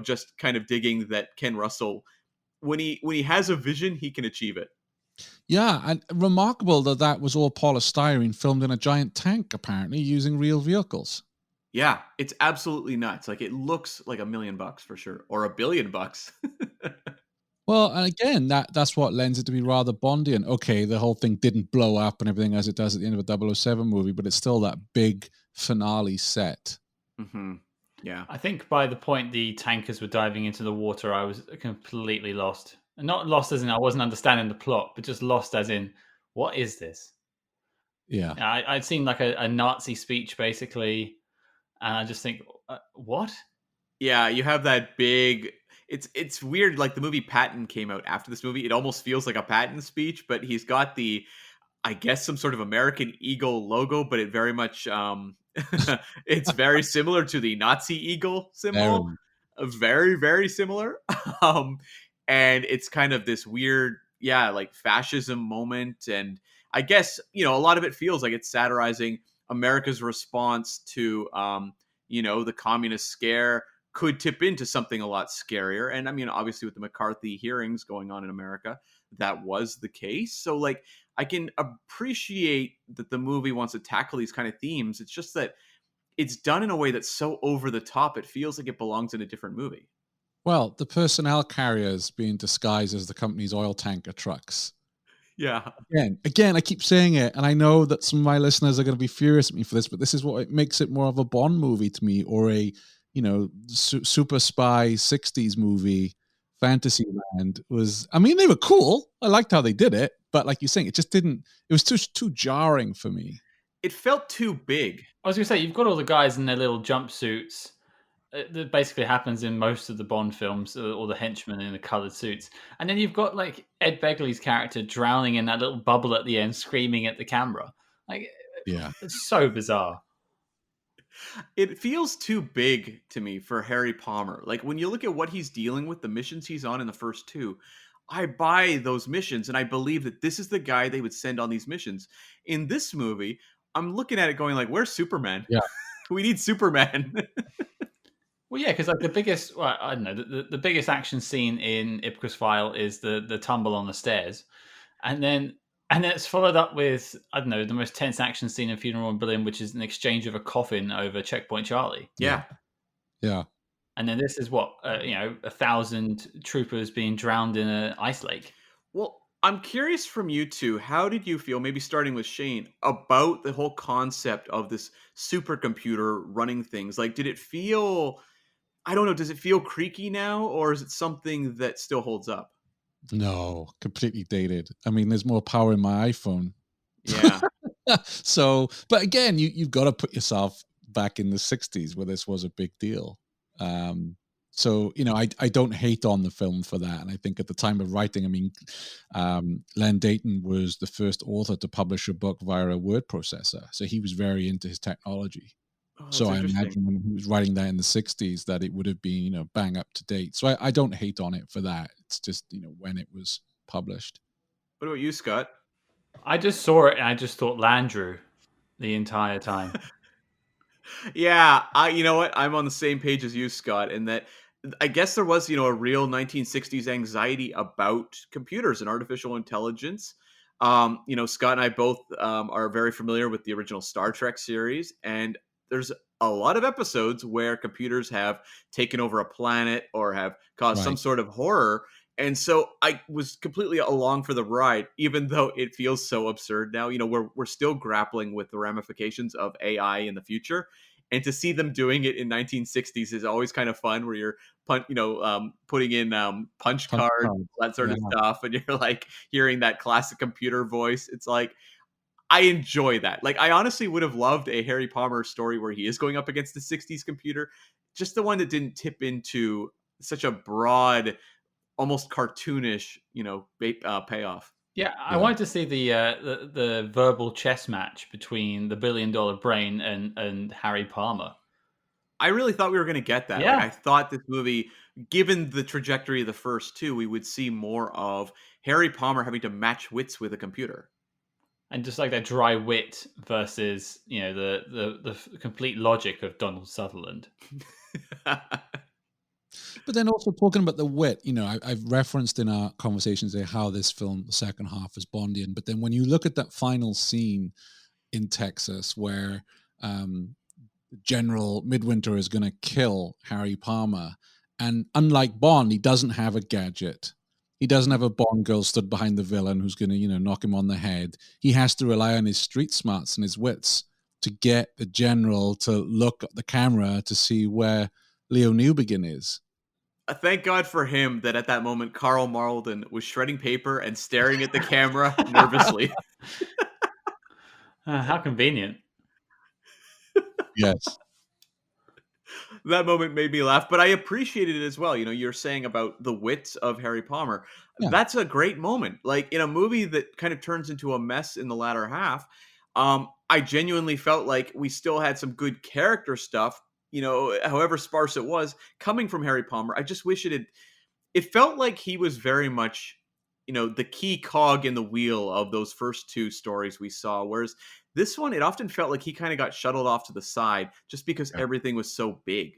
just kind of digging that Ken Russell, when he has a vision, he can achieve it. Yeah, and remarkable that was all polystyrene filmed in a giant tank, apparently, using real vehicles. Yeah, it's absolutely nuts. Like, it looks like $1 million for sure, or $1 billion. Well, and again, that's what lends it to be rather Bondian. Okay, the whole thing didn't blow up and everything as it does at the end of a 007 movie, but it's still that big finale set. Mm-hmm. Yeah. I think by the point the tankers were diving into the water, I was completely lost. Not lost as in I wasn't understanding the plot, but just lost as in, what is this? Yeah. I'd seen like a Nazi speech, basically, and I just think, what? Yeah, you have that big... It's weird, like the movie Patton came out after this movie. It almost feels like a Patton speech, but he's got the, I guess, some sort of American Eagle logo, but it very much... it's very similar to the Nazi Eagle symbol. Very, very similar. And it's kind of this weird, like fascism moment. And I guess, a lot of it feels like it's satirizing America's response to, the communist scare could tip into something a lot scarier. And I mean, obviously with the McCarthy hearings going on in America, that was the case. So like, I can appreciate that the movie wants to tackle these kind of themes. It's just that it's done in a way that's so over the top, it feels like it belongs in a different movie. Well, the personnel carriers being disguised as the company's oil tanker trucks. Yeah. Again, I keep saying it, and I know that some of my listeners are going to be furious at me for this, but this is what makes it more of a Bond movie to me, or a, super spy 60s movie. Fantasyland was, I mean, they were cool. I liked how they did it, but like you're saying, it just didn't, it was too jarring for me. It felt too big. I was going to say, you've got all the guys in their little jumpsuits. That basically happens in most of the Bond films, or the henchmen in the coloured suits. And then you've got like Ed Begley's character drowning in that little bubble at the end, screaming at the camera. Like, yeah, it's so bizarre. It feels too big to me for Harry Palmer. Like when you look at what he's dealing with, the missions he's on in the first two, I buy those missions and I believe that this is the guy they would send on these missions. In this movie, I'm looking at it going like, "Where's Superman? Yeah. We need Superman." Well, yeah, because like the biggest, well, I don't know, the biggest action scene in Ipcress File is the tumble on the stairs, and then it's followed up with, I don't know, the most tense action scene in Funeral in Berlin, which is an exchange of a coffin over Checkpoint Charlie. Yeah. Yeah. And then this is what 1,000 troopers being drowned in an ice lake. Well, I'm curious from you two, how did you feel, maybe starting with Shane, about the whole concept of this supercomputer running things? Like, did it feel, I don't know, does it feel creaky now, or is it something that still holds up? No, completely dated. I mean, there's more power in my iPhone. Yeah. So, but again, you've got to put yourself back in the 60s where this was a big deal. So, I don't hate on the film for that. And I think at the time of writing, I mean, Len Dayton was the first author to publish a book via a word processor. So he was very into his technology. Oh, So that's I interesting. imagine when he was writing that in the 60s that it would have been, bang up to date. So I don't hate on it for that. It's just, when it was published. What about you, Scott? I just saw it and I just thought Landrew the entire time. Yeah, you know what? I'm on the same page as you, Scott, in that I guess there was, a real 1960s anxiety about computers and artificial intelligence. Scott and I both are very familiar with the original Star Trek series, and there's a lot of episodes where computers have taken over a planet or have caused some Right. sort of horror. And so I was completely along for the ride, even though it feels so absurd now. We're still grappling with the ramifications of AI in the future, and to see them doing it in 1960s is always kind of fun. Where you're putting in punch Punch cards, cards. that sort of Yeah. stuff, and you're like hearing that classic computer voice. It's like I enjoy that. Like I honestly would have loved a Harry Palmer story where he is going up against the 60s computer, just the one that didn't tip into such a broad, almost cartoonish, payoff. Yeah, I Yeah. wanted to see the verbal chess match between the $1 billion brain and Harry Palmer. I really thought we were going to get that. Like, Yeah. I thought this movie, given the trajectory of the first two, we would see more of Harry Palmer having to match wits with a computer. And just like that dry wit versus, the complete logic of Donald Sutherland. But then also talking about the wit, I've referenced in our conversations there how this film, the second half, is Bondian. But then when you look at that final scene in Texas where General Midwinter is going to kill Harry Palmer, and unlike Bond, he doesn't have a gadget. He doesn't have a Bond girl stood behind the villain who's going to, knock him on the head. He has to rely on his street smarts and his wits to get the general to look at the camera to see where Leo Newbegin is. Thank God for him that at that moment, Karl Malden was shredding paper and staring at the camera nervously. How convenient. Yes. That moment made me laugh, but I appreciated it as well. You're saying about the wits of Harry Palmer. Yeah. That's a great moment. Like in a movie that kind of turns into a mess in the latter half, I genuinely felt like we still had some good character stuff, however sparse it was, coming from Harry Palmer. I just wish it felt like he was very much, the key cog in the wheel of those first two stories we saw. Whereas this one, it often felt like he kind of got shuttled off to the side just because everything was so big.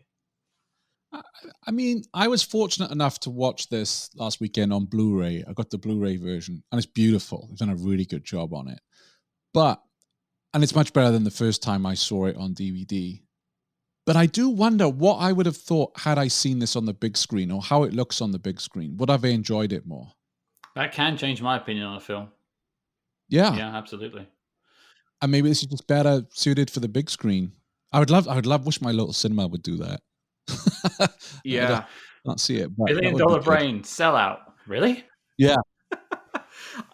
I mean, I was fortunate enough to watch this last weekend on Blu-ray. I got the Blu-ray version, and it's beautiful. They've done a really good job on it. And it's much better than the first time I saw it on DVD. But I do wonder what I would have thought had I seen this on the big screen, or how it looks on the big screen. Would I have enjoyed it more? That can change my opinion on a film. Yeah. Yeah, absolutely. And maybe this is just better suited for the big screen. I would wish my local cinema would do that. Yeah. I don't see it. But $1 billion brain sellout. Really? Yeah.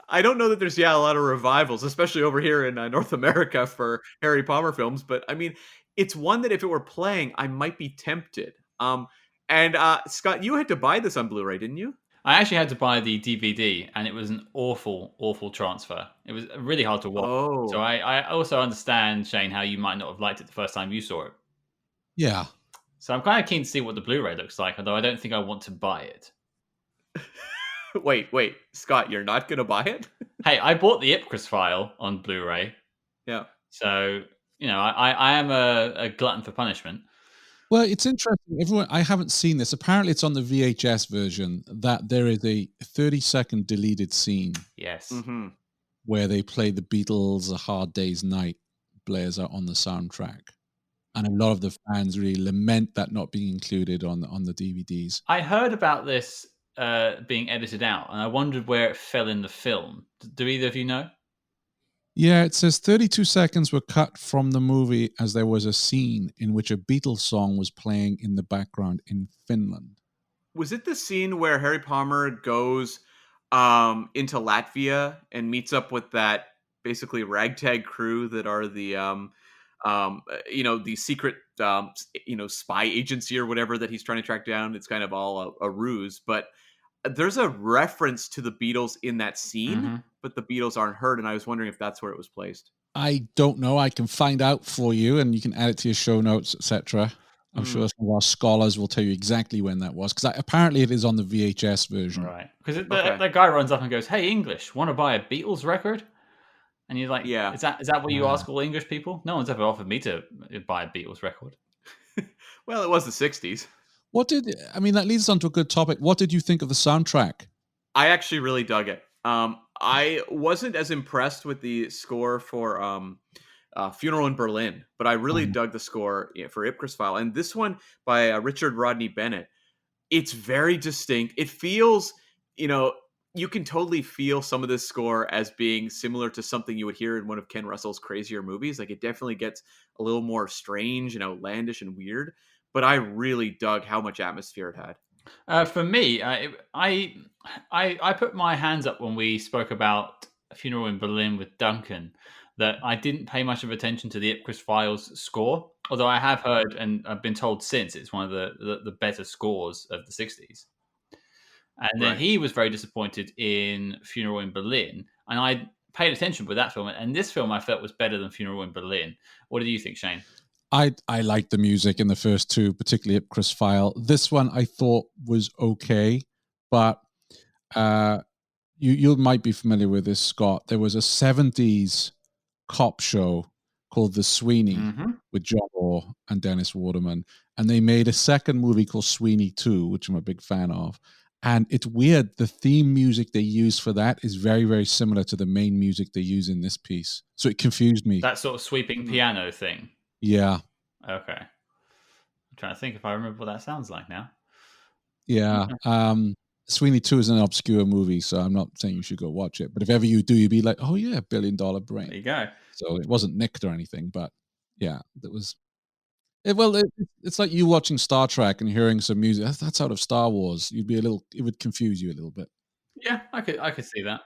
I don't know that there's a lot of revivals, especially over here in North America for Harry Palmer films. But I mean, it's one that if it were playing, I might be tempted. And Scott, you had to buy this on Blu-ray, didn't you? I actually had to buy the DVD, and it was an awful, awful transfer. It was really hard to watch. Oh. So I also understand, Shane, how you might not have liked it the first time you saw it. Yeah. So I'm kind of keen to see what the Blu-ray looks like, although I don't think I want to buy it. Wait, Scott, you're not gonna buy it? Hey, I bought the Ipcris file on Blu-ray, Yeah. so I am a glutton for punishment. Well, it's interesting. Everyone, I haven't seen this. Apparently, it's on the VHS version that there is a 30-second deleted scene Yes. Mm-hmm. where they play the Beatles' "A Hard Day's Night" blares out on the soundtrack, and a lot of the fans really lament that not being included on the DVDs. I heard about this being edited out, and I wondered where it fell in the film. Do either of you know? Yeah, it says 32 seconds were cut from the movie as there was a scene in which a Beatles song was playing in the background in Finland. Was it the scene where Harry Palmer goes into Latvia and meets up with that basically ragtag crew that are the the secret spy agency or whatever that he's trying to track down? It's kind of all a ruse, but there's a reference to the Beatles in that scene, Mhm. but the Beatles aren't heard, and I was wondering if that's where it was placed. I don't know. I can find out for you, and you can add it to your show notes, etc. I'm sure some of our scholars will tell you exactly when that was, because apparently it is on the VHS version. Right. Because Okay. the guy runs up and goes, "Hey, English, want to buy a Beatles record?" And you're like, Yeah. is that what you Yeah. ask all English people? No one's ever offered me to buy a Beatles record. Well, it was the 60s. That leads us on to a good topic. What did you think of the soundtrack? I actually really dug it. I wasn't as impressed with the score for Funeral in Berlin, but I really dug the score for Ipcris File. And this one by Richard Rodney Bennett, it's very distinct. It feels, you can totally feel some of this score as being similar to something you would hear in one of Ken Russell's crazier movies. Like, it definitely gets a little more strange and outlandish and weird, but I really dug how much atmosphere it had. For me, I put my hands up when we spoke about Funeral in Berlin with Duncan that I didn't pay much of attention to the Ipcris Files score, although I have heard and I've been told since it's one of the better scores of the 60s. And then Right. he was very disappointed in Funeral in Berlin, and I paid attention with that film. And this film I felt was better than Funeral in Berlin. What do you think, Shane? I liked the music in the first two, particularly Ipcris File. This one I thought was okay, but you might be familiar with this, Scott. There was a 70s cop show called The Sweeney with John Orr and Dennis Waterman, and they made a second movie called Sweeney 2, which I'm a big fan of. And it's weird. The theme music they use for that is very, very similar to the main music they use in this piece. So it confused me. That sort of sweeping piano thing. Yeah. Okay. I'm trying to think if I remember what that sounds like now. Yeah. Sweeney 2 is an obscure movie, so I'm not saying you should go watch it. But if ever you do, you'd be like, oh, yeah, $1 Billion Brain. There you go. So it wasn't nicked or anything, but yeah, that was... it's like you watching Star Trek and hearing some music. That's out of Star Wars. It would confuse you a little bit. Yeah, I could see that.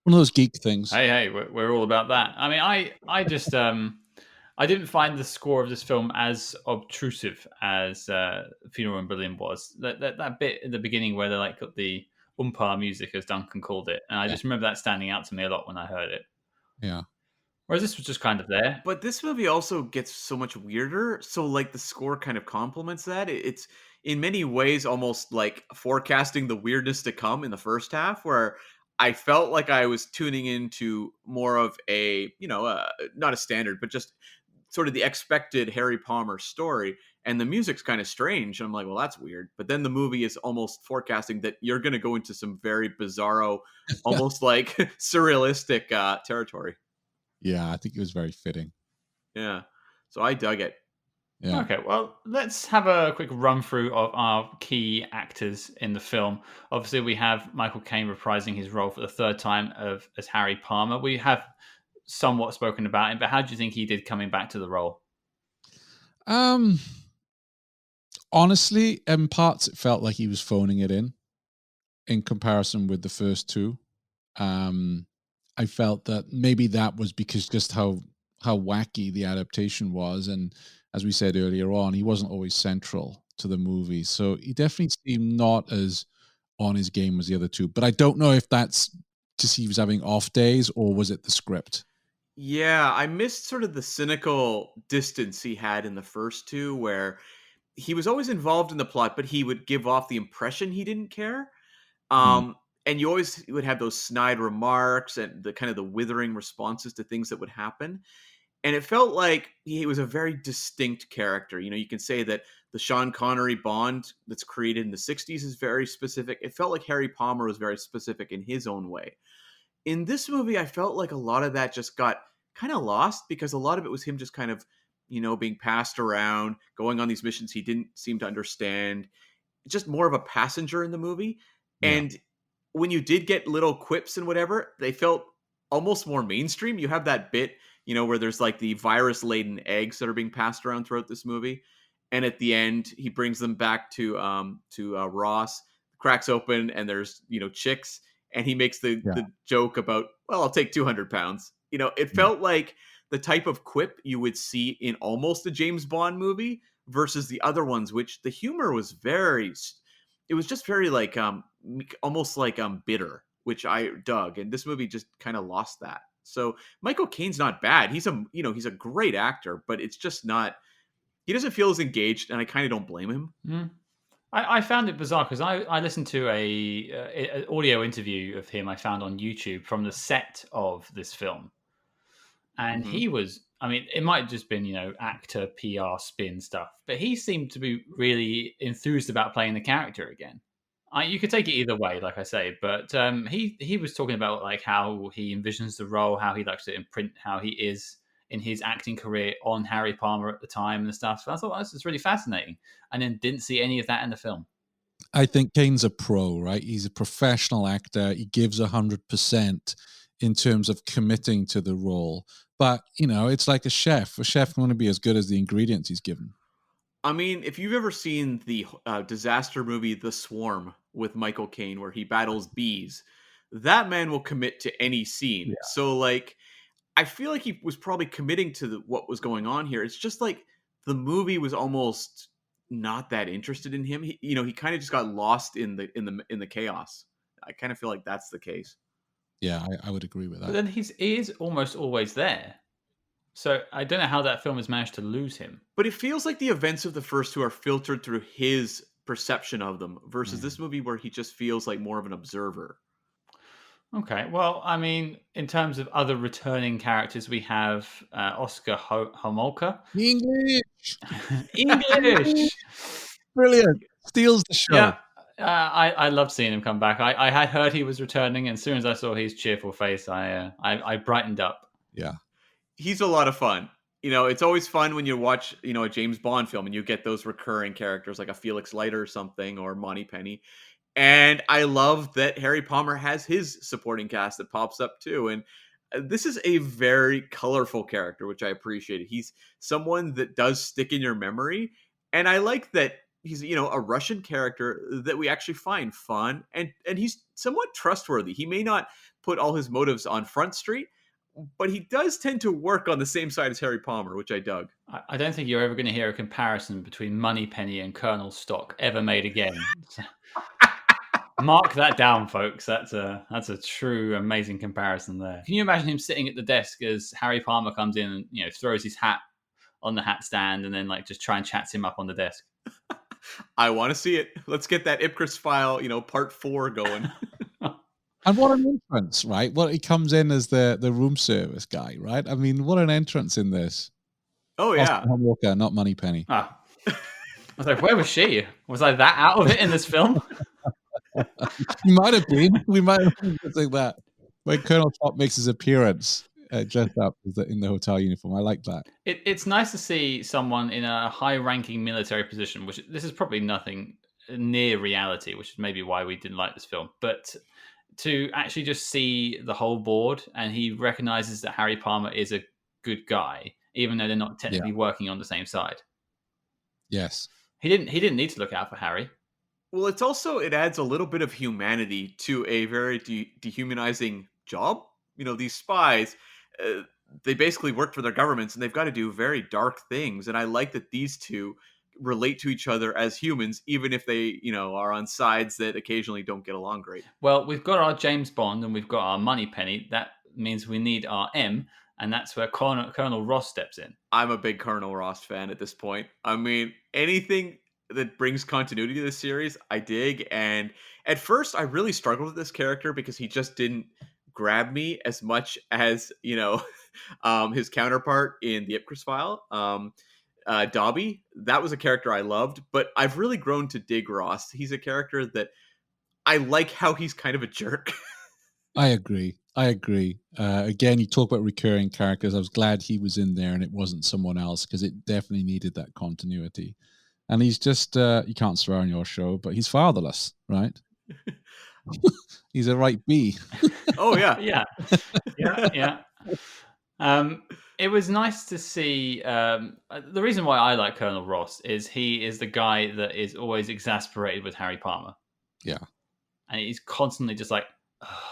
One of those geek things. Hey, we're all about that. I mean, I just I didn't find the score of this film as obtrusive as Funeral in Berlin was. That bit at the beginning where they like got the umpire music, as Duncan called it, and I just remember that standing out to me a lot when I heard it. Yeah. Whereas this was just kind of there. But this movie also gets so much weirder. So, like, the score kind of complements that. It's in many ways almost like forecasting the weirdness to come in the first half, where I felt like I was tuning into more of a, not a standard, but just sort of the expected Harry Palmer story. And the music's kind of strange. And I'm like, well, that's weird. But then the movie is almost forecasting that you're going to go into some very bizarro, almost like surrealistic territory. Yeah, I think it was very fitting. Yeah. So I dug it. Yeah. Okay, well, let's have a quick run through of our key actors in the film. Obviously, we have Michael Caine reprising his role for the third time as Harry Palmer. We have somewhat spoken about him, but how do you think he did coming back to the role? Honestly, in parts, it felt like he was phoning it in comparison with the first two. I felt that maybe that was because just how wacky the adaptation was, and as we said earlier on, he wasn't always central to the movie, so he definitely seemed not as on his game as the other two. But I don't know if that's just he was having off days or was it the script. Yeah, I missed sort of the cynical distance he had in the first two, where he was always involved in the plot, but he would give off the impression he didn't care. Mm, And you always would have those snide remarks and the kind of the withering responses to things that would happen. And it felt like he was a very distinct character. You know, you can say that the Sean Connery Bond that's created in the 60s is very specific. It felt like Harry Palmer was very specific in his own way. In this movie, I felt like a lot of that just got kind of lost because a lot of it was him just kind of, being passed around, going on these missions he didn't seem to understand, just more of a passenger in the movie. yeah. And when you did get little quips and whatever, they felt almost more mainstream. You have that bit, where there's like the virus laden eggs that are being passed around throughout this movie. And at the end, he brings them back to Ross, cracks open, and there's chicks, and he makes Yeah. the joke about, well, I'll take 200 pounds. It Yeah. felt like the type of quip you would see in almost a James Bond movie versus the other ones, which the humor was it was just very like almost like bitter, which I dug, and this movie just kind of lost that. So Michael Caine's not bad. He's a great actor, but it's just not. He doesn't feel as engaged, and I kind of don't blame him. Mm. I found it bizarre because I listened to an audio interview of him I found on YouTube from the set of this film. And Hmm. he was, I mean, it might have just been, actor, PR, spin stuff, but he seemed to be really enthused about playing the character again. You could take it either way, like I say, but he was talking about like how he envisions the role, how he likes to imprint how he is in his acting career on Harry Palmer at the time and stuff. So I thought this is really fascinating, and then didn't see any of that in the film. I think Kane's a pro, right? He's a professional actor. He gives 100% in terms of committing to the role. But, it's like a chef. A chef can only be as good as the ingredients he's given. I mean, if you've ever seen the disaster movie The Swarm with Michael Caine, where he battles bees, that man will commit to any scene. Yeah. So, like, I feel like he was probably committing to what was going on here. It's just like the movie was almost not that interested in him. He kind of just got lost in the chaos. I kind of feel like that's the case. Yeah, I would agree with But that. then he is almost always there. So I don't know how that film has managed to lose him. But it feels like the events of the first two are filtered through his perception of them versus this movie where he just feels like more of an observer. Okay, well, I mean, in terms of other returning characters, we have Oskar Homolka. English! English! Brilliant. Steals the show. Yeah, I loved seeing him come back. I had heard he was returning, and as soon as I saw his cheerful face, I brightened up. Yeah. He's a lot of fun. It's always fun when you watch, a James Bond film and you get those recurring characters like a Felix Leiter or something or Moneypenny. And I love that Harry Palmer has his supporting cast that pops up too. And this is a very colorful character, which I appreciated. He's someone that does stick in your memory. And I like that he's, a Russian character that we actually find fun and he's somewhat trustworthy. He may not put all his motives on Front Street, but he does tend to work on the same side as Harry Palmer, which I dug. I don't think you're ever going to hear a comparison between Moneypenny and Colonel Stock ever made again. Mark that down, folks. That's a true amazing comparison there. Can you imagine him sitting at the desk as Harry Palmer comes in and throws his hat on the hat stand and then like just try and chats him up on the desk? I want to see it. Let's get that Ipcris file, part 4 going. And what an entrance, right? Well, he comes in as the room service guy, right? I mean, what an entrance in this. Oh, yeah. Homolka, not Moneypenny. Ah. I was like, where was she? Was I that out of it in this film? You might have been. We might have been like that. When Colonel Top makes his appearance dressed up in the hotel uniform. I like that. It's nice to see someone in a high-ranking military position, which this is probably nothing near reality, which is maybe why we didn't like this film. But to actually just see the whole board, and he recognizes that Harry Palmer is a good guy, even though they're not technically working on the same side. Yes. He didn't need to look out for Harry. Well, it adds a little bit of humanity to a very dehumanizing job. These spies, they basically work for their governments and they've got to do very dark things. And I like that these two relate to each other as humans, even if they, are on sides that occasionally don't get along great. Well, we've got our James Bond and we've got our Moneypenny. That means we need our M. and that's where Colonel Ross steps in. I'm a big Colonel Ross fan at this point. I mean, anything that brings continuity to the series, I dig. And at first, I really struggled with this character because he just didn't grab me as much as his counterpart in the Ipcris file, Dobby. That was a character I loved, but I've really grown to dig Ross. He's a character that I like how he's kind of a jerk. I agree. Again, you talk about recurring characters. I was glad he was in there and it wasn't someone else, because it definitely needed that continuity. And he's just, you can't swear on your show, but he's fatherless, right? He's a right B. Oh, yeah. Yeah. It was nice to see. The reason why I like Colonel Ross is he is the guy that is always exasperated with Harry Palmer. Yeah. And he's constantly just like, oh.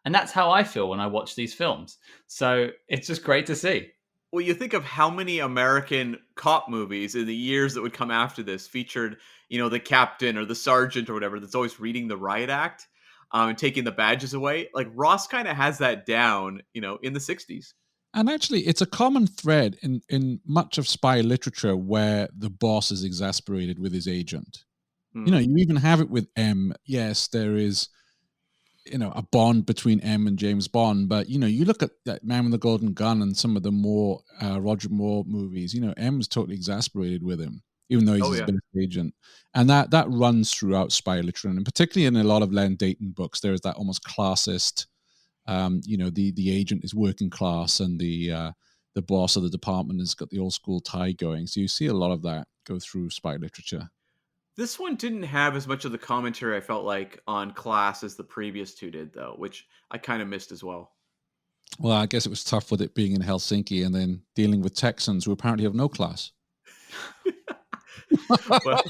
And that's how I feel when I watch these films. So it's just great to see. Well, you think of how many American cop movies in the years that would come after this featured, the captain or the sergeant or whatever that's always reading the riot act and taking the badges away. Like, Ross kind of has that down, in the 60s. And actually, it's a common thread in much of spy literature where the boss is exasperated with his agent. You even have it with M. Yes, there is, a bond between M and James Bond. But, you look at that Man with the Golden Gun and some of the more Roger Moore movies, M's totally exasperated with him, even though he's his best agent. And that runs throughout spy literature. And particularly in a lot of Len Deighton books, there is that almost classist, the agent is working class and the boss of the department has got the old school tie going. So you see a lot of that go through spy literature. This one didn't have as much of the commentary, I felt like, on class as the previous two did, though, which I kind of missed as well. Well, I guess it was tough with it being in Helsinki and then dealing with Texans who apparently have no class. Well,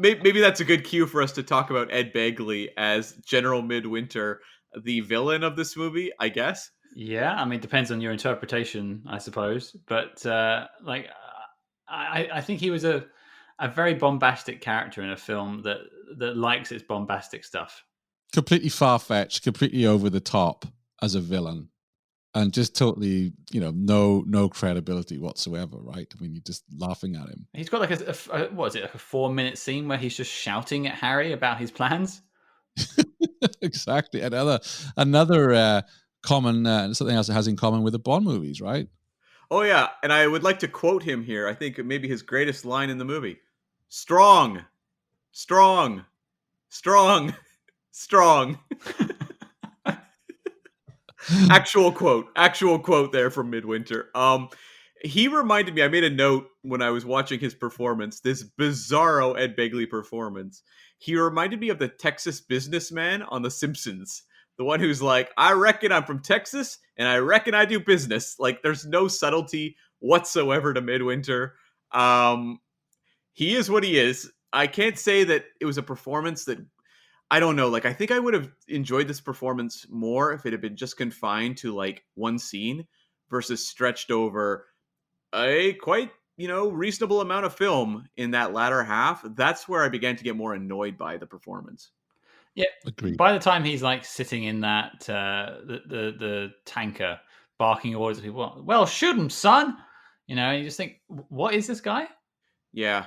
maybe that's a good cue for us to talk about Ed Begley as General Midwinter, the villain of this movie, I guess. Yeah, I mean, depends on your interpretation, I suppose. But I think he was a very bombastic character in a film that likes its bombastic stuff. Completely far-fetched, completely over the top as a villain. And just totally, no credibility whatsoever, right? I mean, you're just laughing at him. He's got like a 4-minute scene where he's just shouting at Harry about his plans. Exactly. Another common, something else it has in common with the Bond movies, right? Oh, yeah. And I would like to quote him here. I think maybe his greatest line in the movie. Strong, strong, strong, strong. Actual quote there from Midwinter. He reminded me, I made a note when I was watching his performance, this bizarro Ed Begley performance. He reminded me of the Texas businessman on The Simpsons. The one who's like, I reckon I'm from Texas and I reckon I do business. Like, there's no subtlety whatsoever to Midwinter. He is what he is. I can't say that it was a performance that, I don't know, like, I think I would have enjoyed this performance more if it had been just confined to like one scene versus stretched over a quite, reasonable amount of film in that latter half. That's where I began to get more annoyed by the performance. Yeah. Agreed. By the time he's like sitting in that the tanker barking orders at people, well, shoot him, son. You just think, what is this guy? Yeah.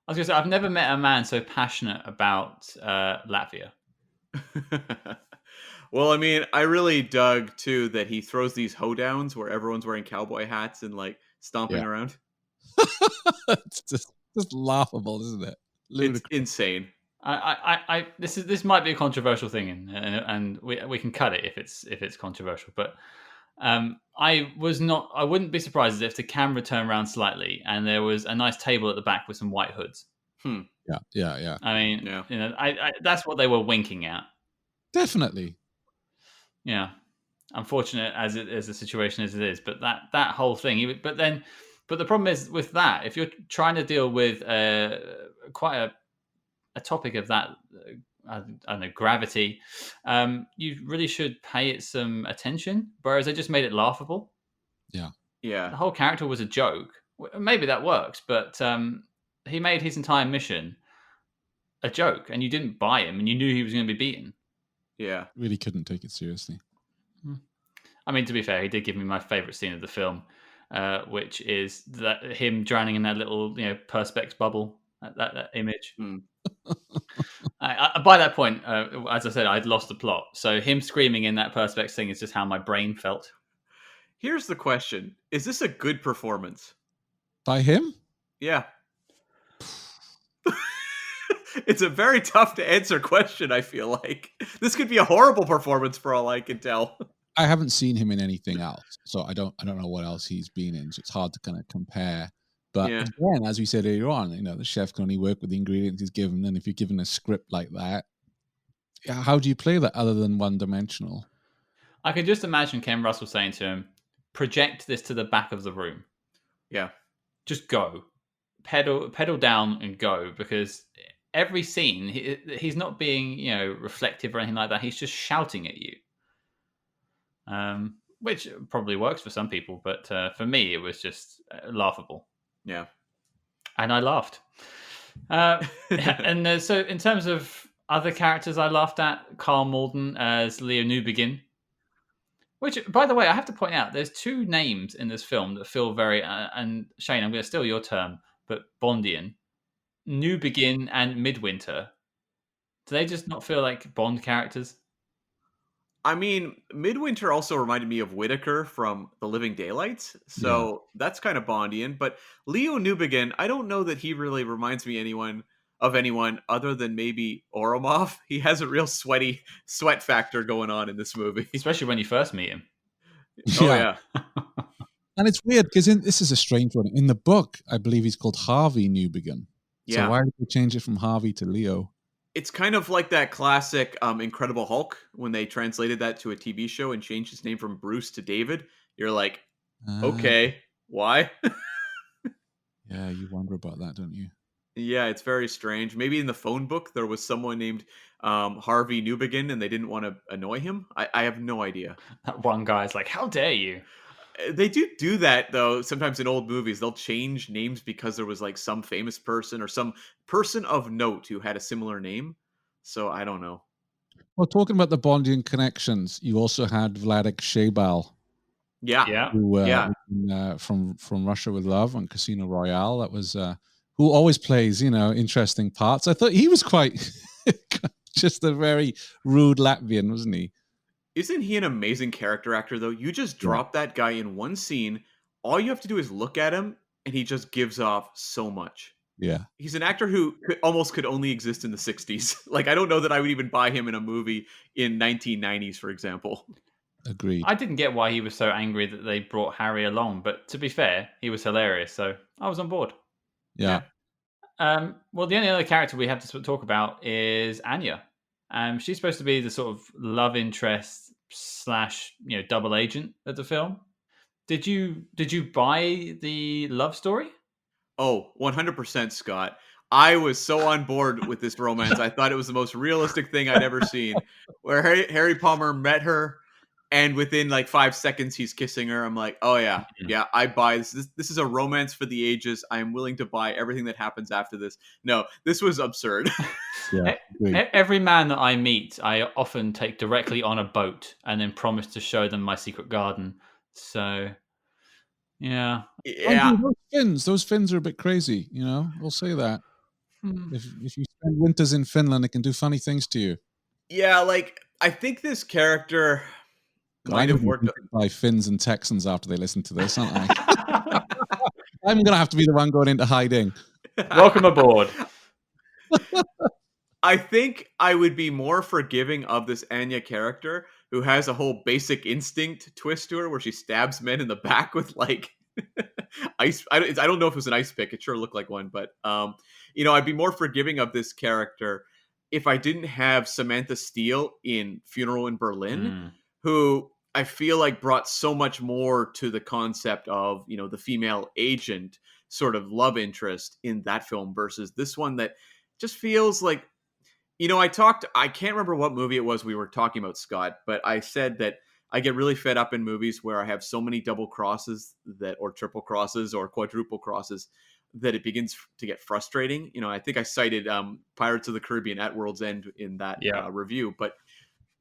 I was going to say, I've never met a man so passionate about Latvia. Well, I mean, I really dug too that he throws these hoedowns where everyone's wearing cowboy hats and like stomping around. It's just laughable, isn't it? Ludicrous. It's insane. This might be a controversial thing, and we can cut it if it's controversial. But I wouldn't be surprised if the camera turned around slightly and there was a nice table at the back with some white hoods. Yeah. I mean, that's what they were winking at. Definitely. Yeah, unfortunate as the situation as it is, but that whole thing. But the problem is with that, if you're trying to deal with quite a topic of that, I don't know, gravity, you really should pay it some attention. Whereas they just made it laughable. Yeah. The whole character was a joke. Maybe that works, but he made his entire mission a joke, and you didn't buy him, and you knew he was going to be beaten. Yeah. Really couldn't take it seriously. I mean, to be fair, he did give me my favorite scene of the film, which is that him drowning in that little, perspex bubble. That image. Mm. By that point, as I said, I'd lost the plot. So him screaming in that perspex thing is just how my brain felt. Here's the question: is this a good performance? By him? Yeah. It's a very tough to answer question, I feel like. This could be a horrible performance for all I can tell. I haven't seen him in anything else, so I don't know what else he's been in. So it's hard to kind of compare. But Yeah. again, as we said earlier on, the chef can only work with the ingredients he's given. And if you're given a script like that, how do you play that other than one-dimensional? I can just imagine Ken Russell saying to him, project this to the back of the room. Yeah. Just go. Pedal down and go, because every scene, he's not being, reflective or anything like that. He's just shouting at you. Which probably works for some people, but for me, it was just laughable. Yeah. And I laughed. And so in terms of other characters I laughed at, Karl Malden as Leo Newbegin. Which, by the way, I have to point out, there's two names in this film that feel very, and Shane, I'm going to steal your term, but Bondian. Newbegin and Midwinter. Do they just not feel like Bond characters? I mean, Midwinter also reminded me of Whitaker from The Living Daylights, so that's kind of Bondian. But Leo Newbegin, I don't know that he really reminds me of anyone other than maybe Oromov. He has a real sweat factor going on in this movie, especially when you first meet him. Oh yeah. And it's weird because this is a strange one. In the book, I believe he's called Harvey Newbegin. Yeah. So why did they change it from Harvey to Leo? It's kind of like that classic Incredible Hulk when they translated that to a TV show and changed his name from Bruce to David. You're like, okay, why? Yeah, you wonder about that, don't you? Yeah, it's very strange. Maybe in the phone book there was someone named Harvey Newbegin and they didn't want to annoy him. I have no idea. That one guy's like, how dare you? They do that, though, sometimes in old movies. They'll change names because there was like some famous person or some person of note who had a similar name. So I don't know. Well, talking about the Bondian connections, you also had Vladek Sheybal. Yeah. Who, from Russia with Love on Casino Royale. That was who always plays, interesting parts. I thought he was quite just a very rude Latvian, wasn't he? Isn't he an amazing character actor, though? You just drop that guy in one scene. All you have to do is look at him, and he just gives off so much. Yeah. He's an actor who could only exist in the 60s. Like, I don't know that I would even buy him in a movie in 1990s, for example. Agreed. I didn't get why he was so angry that they brought Harry along, but to be fair, he was hilarious, so I was on board. Yeah. Well, the only other character we have to talk about is Anya. She's supposed to be the sort of love interest / double agent of the film. Did you buy the love story? Oh, 100%, Scott. I was so on board with this romance. I thought it was the most realistic thing I'd ever seen. Where Harry Palmer met her, and within like 5 seconds, he's kissing her. I'm like, oh yeah, I buy this. This is a romance for the ages. I am willing to buy everything that happens after this. No, this was absurd. Yeah, every man that I meet, I often take directly on a boat and then promise to show them my secret garden. So, yeah. Those fins are a bit crazy. We'll say that. If you spend winters in Finland, it can do funny things to you. Yeah, like I think this character might have worked by Finns and Texans after they listen to this, aren't I? I'm going to have to be the one going into hiding. Welcome aboard. I think I would be more forgiving of this Anya character who has a whole Basic Instinct twist to her where she stabs men in the back with like ice. I don't know if it was an ice pick. It sure looked like one, but I'd be more forgiving of this character if I didn't have Samantha Steele in Funeral in Berlin, who I feel like brought so much more to the concept of, the female agent sort of love interest in that film versus this one that just feels like, I can't remember what movie it was we were talking about, Scott, but I said that I get really fed up in movies where I have so many double crosses or triple crosses or quadruple crosses that it begins to get frustrating. I think I cited Pirates of the Caribbean at World's End in that review, but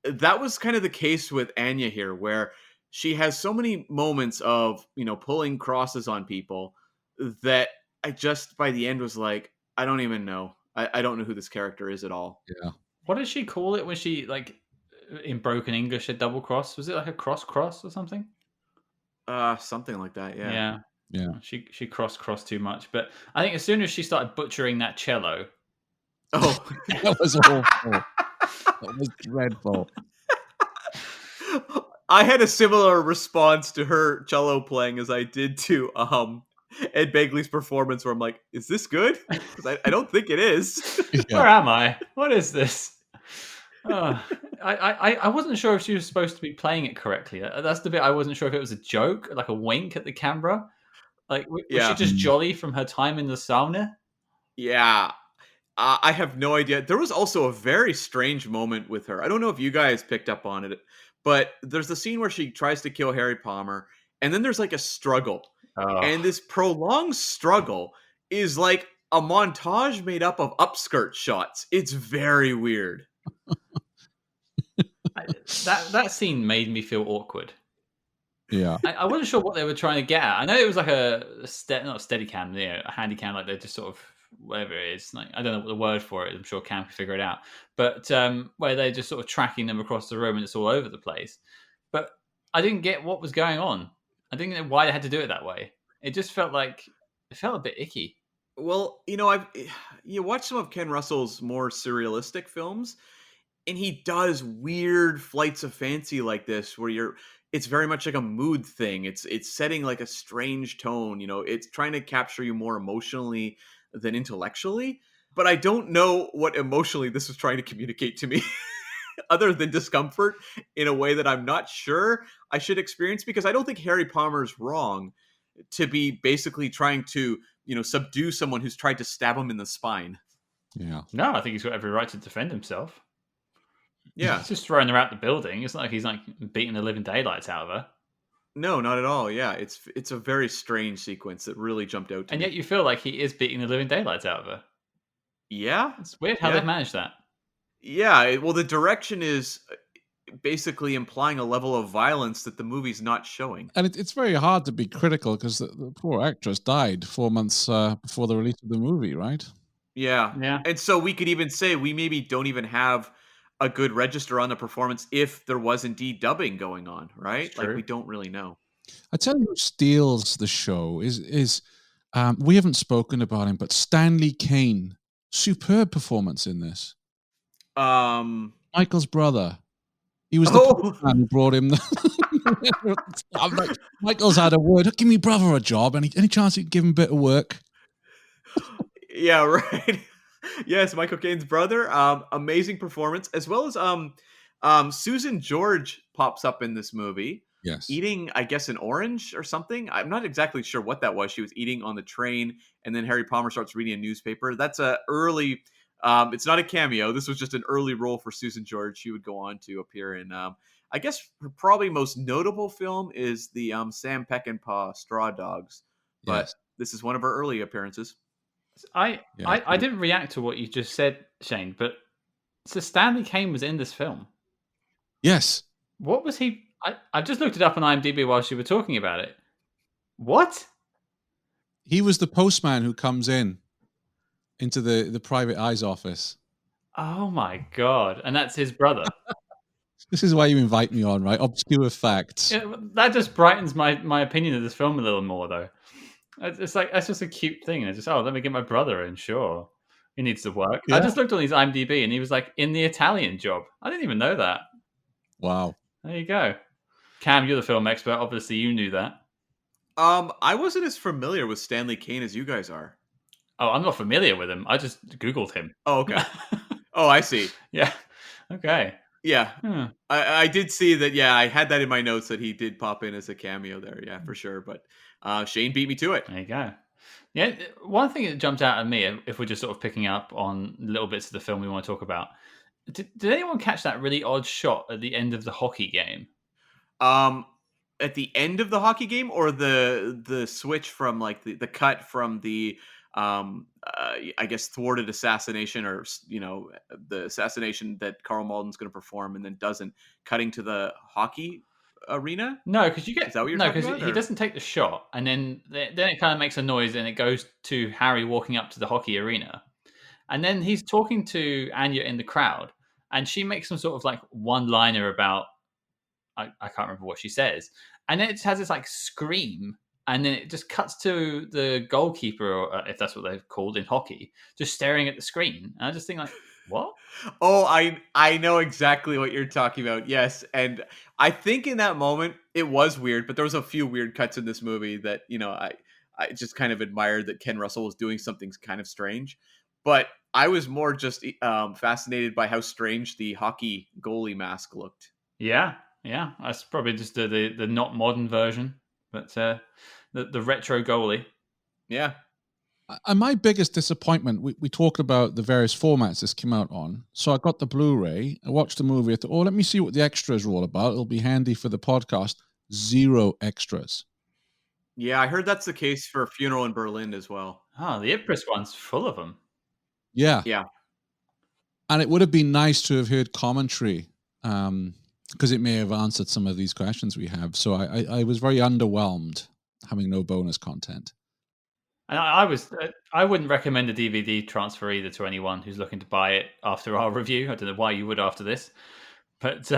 that was kind of the case with Anya here, where she has so many moments of, pulling crosses on people that I just by the end was like, I don't even know. I don't know who this character is at all. Yeah. What did she call it when she, like, in broken English, a double cross? Was it like a cross or something? Something like that, yeah. Yeah. Yeah. She crossed too much. But I think as soon as she started butchering that cello, Oh. That was awful. That was dreadful. I had a similar response to her cello playing as I did to Ed Begley's performance, where I'm like, is this good? Because I don't think it is. where am I? What is this? I wasn't sure if she was supposed to be playing it correctly. That's the bit I wasn't sure if it was a joke, like a wink at the camera. Like, was she Yeah. just jolly from her time in the sauna? Yeah. I have no idea. There was also a very strange moment with her. I don't know if you guys picked up on it, but there's the scene where she tries to kill Harry Palmer, and then there's like a struggle. Oh. And this prolonged struggle is like a montage made up of upskirt shots. It's very weird. That scene made me feel awkward. Yeah. I wasn't sure what they were trying to get at. I know it was like not a steady cam, a handy cam, like they're just sort of whatever it is. Like, I don't know what the word for it. I'm sure Cam can figure it out. But where they're just sort of tracking them across the room and it's all over the place. But I didn't get what was going on. I didn't know why they had to do it that way. It just felt a bit icky. Well, you watch some of Ken Russell's more surrealistic films, and he does weird flights of fancy like this where it's very much like a mood thing. It's setting like a strange tone, it's trying to capture you more emotionally than intellectually. But I don't know what emotionally this was trying to communicate to me other than discomfort in a way that I'm not sure I should experience, because I don't think Harry Palmer's wrong to be basically trying to, subdue someone who's tried to stab him in the spine. Yeah. No, I think he's got every right to defend himself. Yeah. He's just throwing her out the building. It's not like he's like beating the living daylights out of her. No, not at all. Yeah, it's a very strange sequence that really jumped out to And me. yet you feel like he is beating the living daylights out of her. Yeah. It's weird how they've managed that. Yeah, well, the direction is basically implying a level of violence that the movie's not showing. And it's very hard to be critical because the poor actress died 4 months before the release of the movie, right? Yeah. Yeah. And so we could even say we maybe don't even have a good register on the performance if there was indeed dubbing going on, right? Like, we don't really know. I tell you who steals the show is we haven't spoken about him, but Stanley Caine. Superb performance in this. Michael's brother. He was the man who brought him. I'm like, Michael's had a word. Give me brother a job. Any chance you can give him a bit of work? Yeah, right. Yes, Michael Caine's brother. Amazing performance, as well as Susan George pops up in this movie. Yes. Eating, I guess, an orange or something. I'm not exactly sure what that was. She was eating on the train, and then Harry Palmer starts reading a newspaper. That's a early. It's not a cameo. This was just an early role for Susan George. She would go on to appear in. I guess her probably most notable film is the Sam Peckinpah Straw Dogs, but this is one of her early appearances. I didn't react to what you just said, Shane, but so Stanley Caine was in this film. Yes. What was he? I just looked it up on IMDb while you were talking about it. What? He was the postman who comes into the private eye's office. Oh my god! And that's his brother. This is why you invite me on, right? Obscure facts. Yeah, that just brightens my opinion of this film a little more, though. It's like, that's just a cute thing. It's just, let me get my brother in. Sure, he needs to work. Yeah. I just looked on his IMDb, and he was like in the Italian Job. I didn't even know that. Wow. There you go. Cam, you're the film expert. Obviously, you knew that. I wasn't as familiar with Stanley Caine as you guys are. Oh, I'm not familiar with him. I just Googled him. Oh, okay. Oh, I see. Yeah. Okay. Yeah. I did see that. Yeah, I had that in my notes that he did pop in as a cameo there. Yeah, for sure. But Shane beat me to it. There you go. Yeah. One thing that jumped out at me, if we're just sort of picking up on little bits of the film we want to talk about, did anyone catch that really odd shot at the end of the hockey game? At the end of the hockey game, or the switch from like the cut from the I guess thwarted assassination, or the assassination that Karl Malden's going to perform and then doesn't, cutting to the hockey arena? No, because you get Is that what you're no, talking because about? he or- doesn't take the shot, and then it kind of makes a noise, and it goes to Harry walking up to the hockey arena, and then he's talking to Anya in the crowd, and she makes some sort of like one-liner about I can't remember what she says, and then it has this like scream, and then it just cuts to the goalkeeper, or if that's what they're called in hockey, just staring at the screen, and I just think like, what? Oh, I know exactly what you're talking about. Yes, and I think in that moment it was weird, but there was a few weird cuts in this movie that I just kind of admired that Ken Russell was doing something kind of strange. But I was more just fascinated by how strange the hockey goalie mask looked. Yeah, yeah, that's probably just the not modern version, but the retro goalie. Yeah. And my biggest disappointment, we talked about the various formats this came out on. So I got the Blu-ray, I watched the movie, I thought, oh, let me see what the extras are all about. It'll be handy for the podcast. Zero extras. Yeah, I heard that's the case for Funeral in Berlin as well. Oh, the Ipcris one's full of them. Yeah. Yeah. And it would have been nice to have heard commentary, because it may have answered some of these questions we have. So I was very underwhelmed having no bonus content. And I wouldn't recommend a DVD transfer either to anyone who's looking to buy it after our review. I don't know why you would after this, but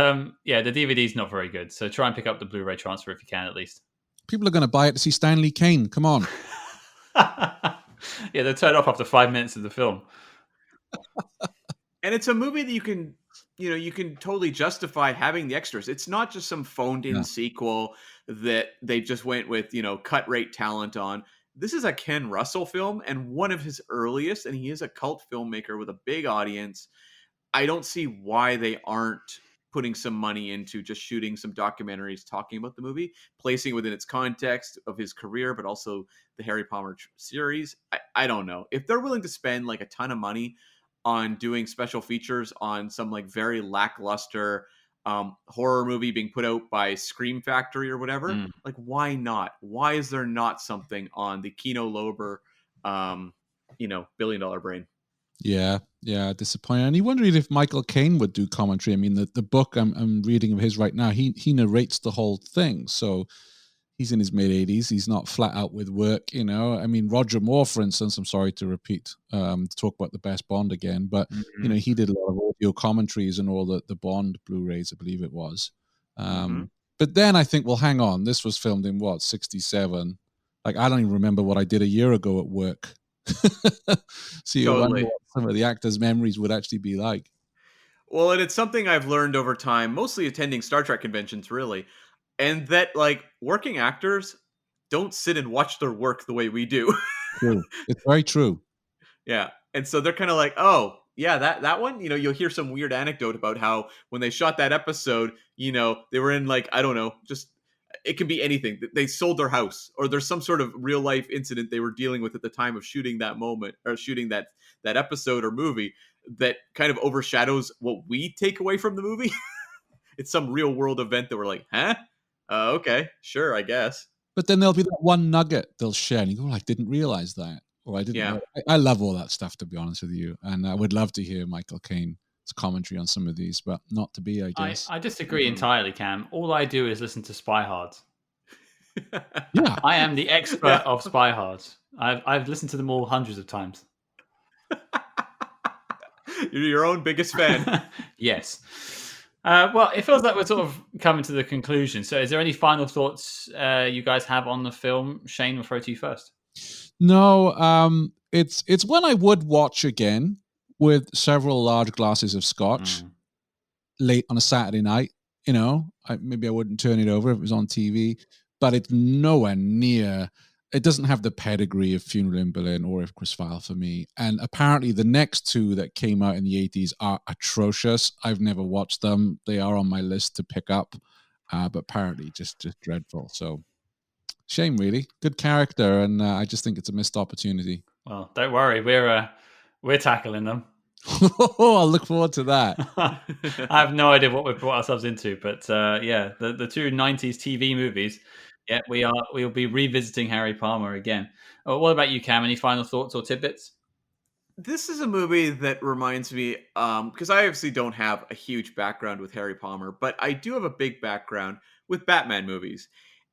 yeah, the DVD's not very good. So try and pick up the Blu-ray transfer if you can, at least. People are going to buy it to see Stanley Caine. Come on. Yeah, they turn off after 5 minutes of the film. And it's a movie that you can totally justify having the extras. It's not just some phoned in sequel that they just went with, cut rate talent on. This is a Ken Russell film and one of his earliest, and he is a cult filmmaker with a big audience. I don't see why they aren't putting some money into just shooting some documentaries talking about the movie, placing it within its context of his career, but also the Harry Palmer series. I don't know. If they're willing to spend like a ton of money on doing special features on some like very lackluster horror movie being put out by Scream Factory or whatever, like why not? Why is there not something on the Kino Lorber, $1 billion brain? Yeah, disappointing. And he wondered if Michael Caine would do commentary. I mean, the book I'm reading of his right now, he narrates the whole thing. So he's in his mid-80s. He's not flat out with work, I mean, Roger Moore, for instance, I'm sorry to repeat, to talk about the best Bond again, but, he did a lot of audio commentaries and all the Bond Blu-rays, I believe it was. But then I think, well, hang on, this was filmed in, 67? Like, I don't even remember what I did a year ago at work. So you wonder what some of the actors' memories would actually be like. Well, and it's something I've learned over time, mostly attending Star Trek conventions, really. And that, like, working actors don't sit and watch their work the way we do. True. It's very true. Yeah. And so they're kind of like, oh, yeah, that one, you'll hear some weird anecdote about how when they shot that episode, they were in like, I don't know, just it can be anything. They sold their house or there's some sort of real life incident they were dealing with at the time of shooting that moment or shooting that episode or movie that kind of overshadows what we take away from the movie. It's some real world event that we're like, huh? Okay, sure, I guess. But then there'll be that one nugget they'll share, and you go, I didn't realize that. Or I didn't know. I love all that stuff, to be honest with you. And I would love to hear Michael Caine's commentary on some of these, but not to be, I guess. I disagree entirely, Cam. All I do is listen to SpyHards. Yeah. I am the expert of SpyHards. I've listened to them all hundreds of times. You're your own biggest fan. Yes. Well, it feels like we're sort of coming to the conclusion. So is there any final thoughts you guys have on the film? Shane, we'll throw to you first. No, it's one I would watch again with several large glasses of scotch late on a Saturday night. Maybe I wouldn't turn it over if it was on TV, but it's nowhere near. It doesn't have the pedigree of Funeral in Berlin or Ipcris File for me. And apparently the next two that came out in the 80s are atrocious. I've never watched them. They are on my list to pick up, but apparently just dreadful. So shame, really. Good character, and I just think it's a missed opportunity. Well, don't worry. We're tackling them. I'll look forward to that. I have no idea what we've brought ourselves into, but yeah, the two 90s TV movies. Yeah, we'll be revisiting Harry Palmer again. What about you, Cam? Any final thoughts or tidbits? This is a movie that reminds me, because I obviously don't have a huge background with Harry Palmer, but I do have a big background with Batman movies.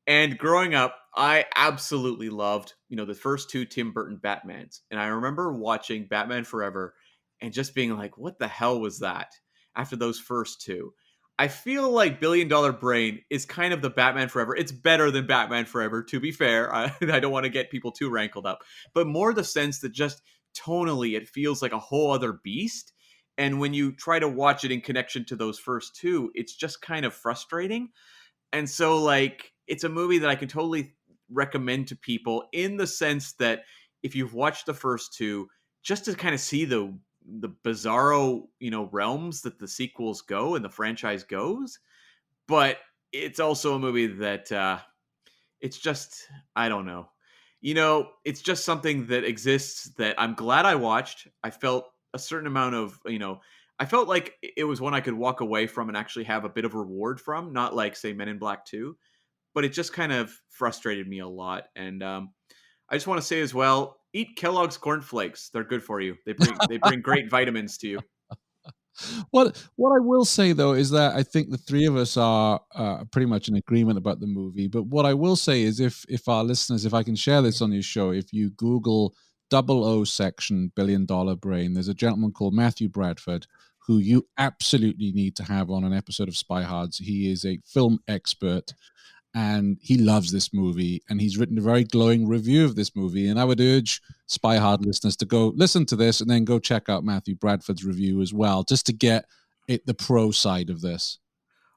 And growing up, I absolutely loved, the first two Tim Burton Batmans. And I remember watching Batman Forever and just being like, what the hell was that after those first two? I feel like Billion Dollar Brain is kind of the Batman Forever. It's better than Batman Forever, to be fair. I don't want to get people too rankled up, but more the sense that just tonally it feels like a whole other beast. And when you try to watch it in connection to those first two, it's just kind of frustrating. And so, like, it's a movie that I can totally recommend to people in the sense that if you've watched the first two, just to kind of see the bizarro, realms that the sequels go and the franchise goes. But it's also a movie that it's just, I don't know. It's just something that exists that I'm glad I watched. I felt a certain amount of, I felt like it was one I could walk away from and actually have a bit of reward from, not like, say, Men in Black 2, but it just kind of frustrated me a lot. And I just want to say as well, eat Kellogg's Corn Flakes. They're good for you. They bring great vitamins to you. What I will say though is that I think the three of us are pretty much in agreement about the movie. But what I will say is, if our listeners, if I can share this on your show, if you Google 00 section Billion Dollar Brain, there's a gentleman called Matthew Bradford who you absolutely need to have on an episode of SpyHards. He is a film expert, and he loves this movie, and he's written a very glowing review of this movie. And I would urge SpyHard listeners to go listen to this and then go check out Matthew Bradford's review as well, just to get the pro side of this.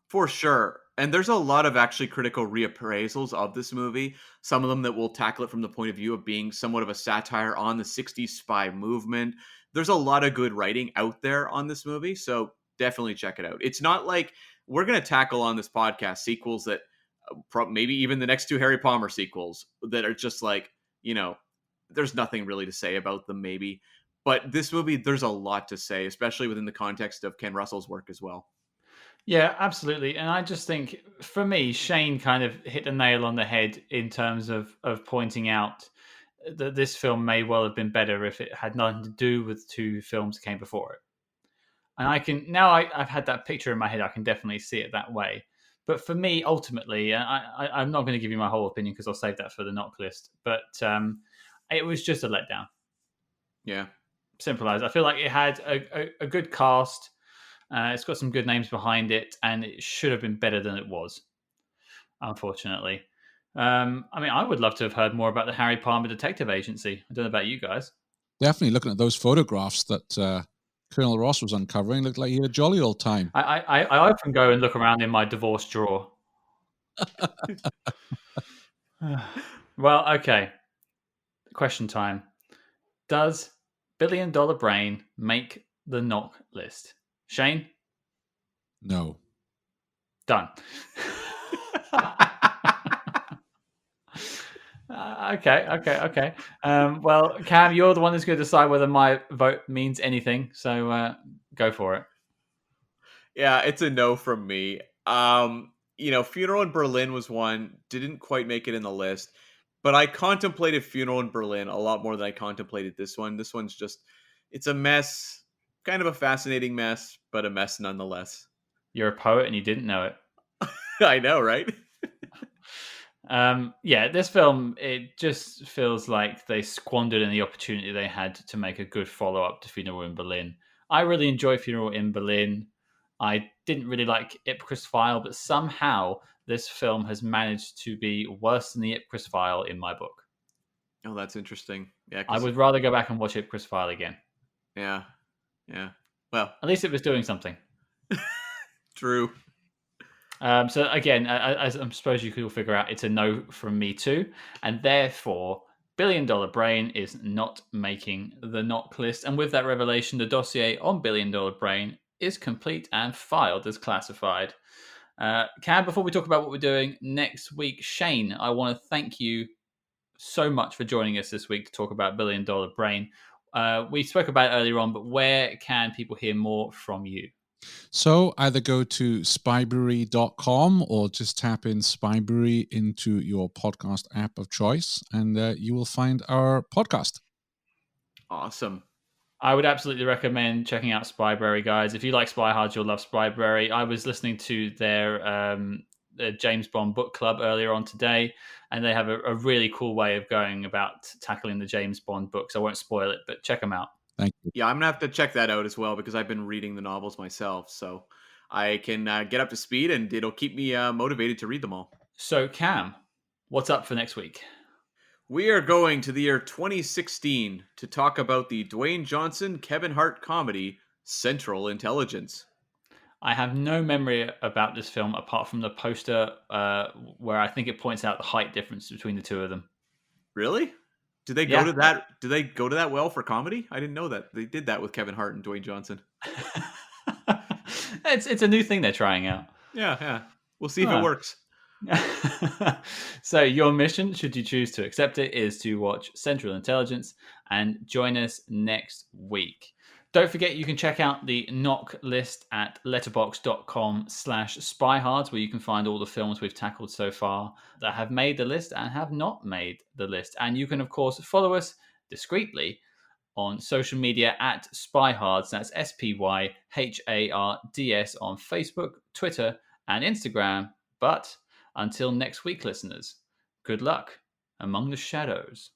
For sure. And there's a lot of actually critical reappraisals of this movie. Some of them that will tackle it from the point of view of being somewhat of a satire on the 60s spy movement. There's a lot of good writing out there on this movie, so definitely check it out. It's not like we're going to tackle on this podcast sequels that maybe even the next two Harry Palmer sequels that are just like, there's nothing really to say about them maybe. But this movie, there's a lot to say, especially within the context of Ken Russell's work as well. Yeah, absolutely. And I just think, for me, Shane kind of hit the nail on the head in terms of pointing out that this film may well have been better if it had nothing to do with two films that came before it. And I've had that picture in my head, I can definitely see it that way. But for me, ultimately, I'm not going to give you my whole opinion because I'll save that for the knock list. But it was just a letdown. Yeah. Simple as. I feel like it had a good cast. It's got some good names behind it, and it should have been better than it was, unfortunately. I would love to have heard more about the Harry Palmer Detective Agency. I don't know about you guys. Definitely looking at those photographs that Colonel Ross was uncovering, looked like he had a jolly old time. I often go and look around in my divorce drawer. Well, okay. Question time. Does Billion Dollar Brain make the knock list? Shane? No. Done. Okay. Well, Cam, you're the one who's going to decide whether my vote means anything. So go for it. Yeah, it's a no from me. Funeral in Berlin was one, didn't quite make it in the list, but I contemplated Funeral in Berlin a lot more than I contemplated this one. This one's it's a mess, kind of a fascinating mess, but a mess nonetheless. You're a poet and you didn't know it. I know, right? This film, it just feels like they squandered in the opportunity they had to make a good follow-up to Funeral in Berlin. I really enjoy Funeral in Berlin. I didn't really like Ipcris File, but somehow this film has managed to be worse than the Ipcris File in my book. Oh, that's interesting. Yeah, I would rather go back and watch Ipcris File again. Yeah. Well, at least it was doing something. True. So again, as I suppose you could all figure out, it's a no from me too, and therefore Billion Dollar Brain is not making the knock list. And with that revelation, the dossier on Billion Dollar Brain is complete and filed as classified. Cam, before we talk about what we're doing next week, Shane, I want to thank you so much for joining us this week to talk about Billion Dollar Brain. We spoke about it earlier on, but where can people hear more from you? So either go to spybury.com or just tap in Spybury into your podcast app of choice, and you will find our podcast. Awesome. I would absolutely recommend checking out Spybrary, guys. If you like SpyHards, you'll love Spybrary. I was listening to their James Bond book club earlier on today, and they have a really cool way of going about tackling the James Bond books. I won't spoil it, but check them out. Thank you. Yeah, I'm gonna have to check that out as well because I've been reading the novels myself, so I can get up to speed and it'll keep me motivated to read them all. So, Cam, what's up for next week? We are going to the year 2016 to talk about the Dwayne Johnson Kevin Hart comedy Central Intelligence. I have no memory about this film apart from the poster where I think it points out the height difference between the two of them. Really? Did they go to that? Did they go to that well for comedy? I didn't know that they did that with Kevin Hart and Dwayne Johnson. It's a new thing they're trying out. Yeah. We'll see if it works. So your mission, should you choose to accept it, is to watch Central Intelligence and join us next week. Don't forget, you can check out the knock list at letterboxd.com/spyhards, where you can find all the films we've tackled so far that have made the list and have not made the list. And you can, of course, follow us discreetly on social media at SpyHards. That's SpyHards on Facebook, Twitter, and Instagram. But until next week, listeners, good luck among the shadows.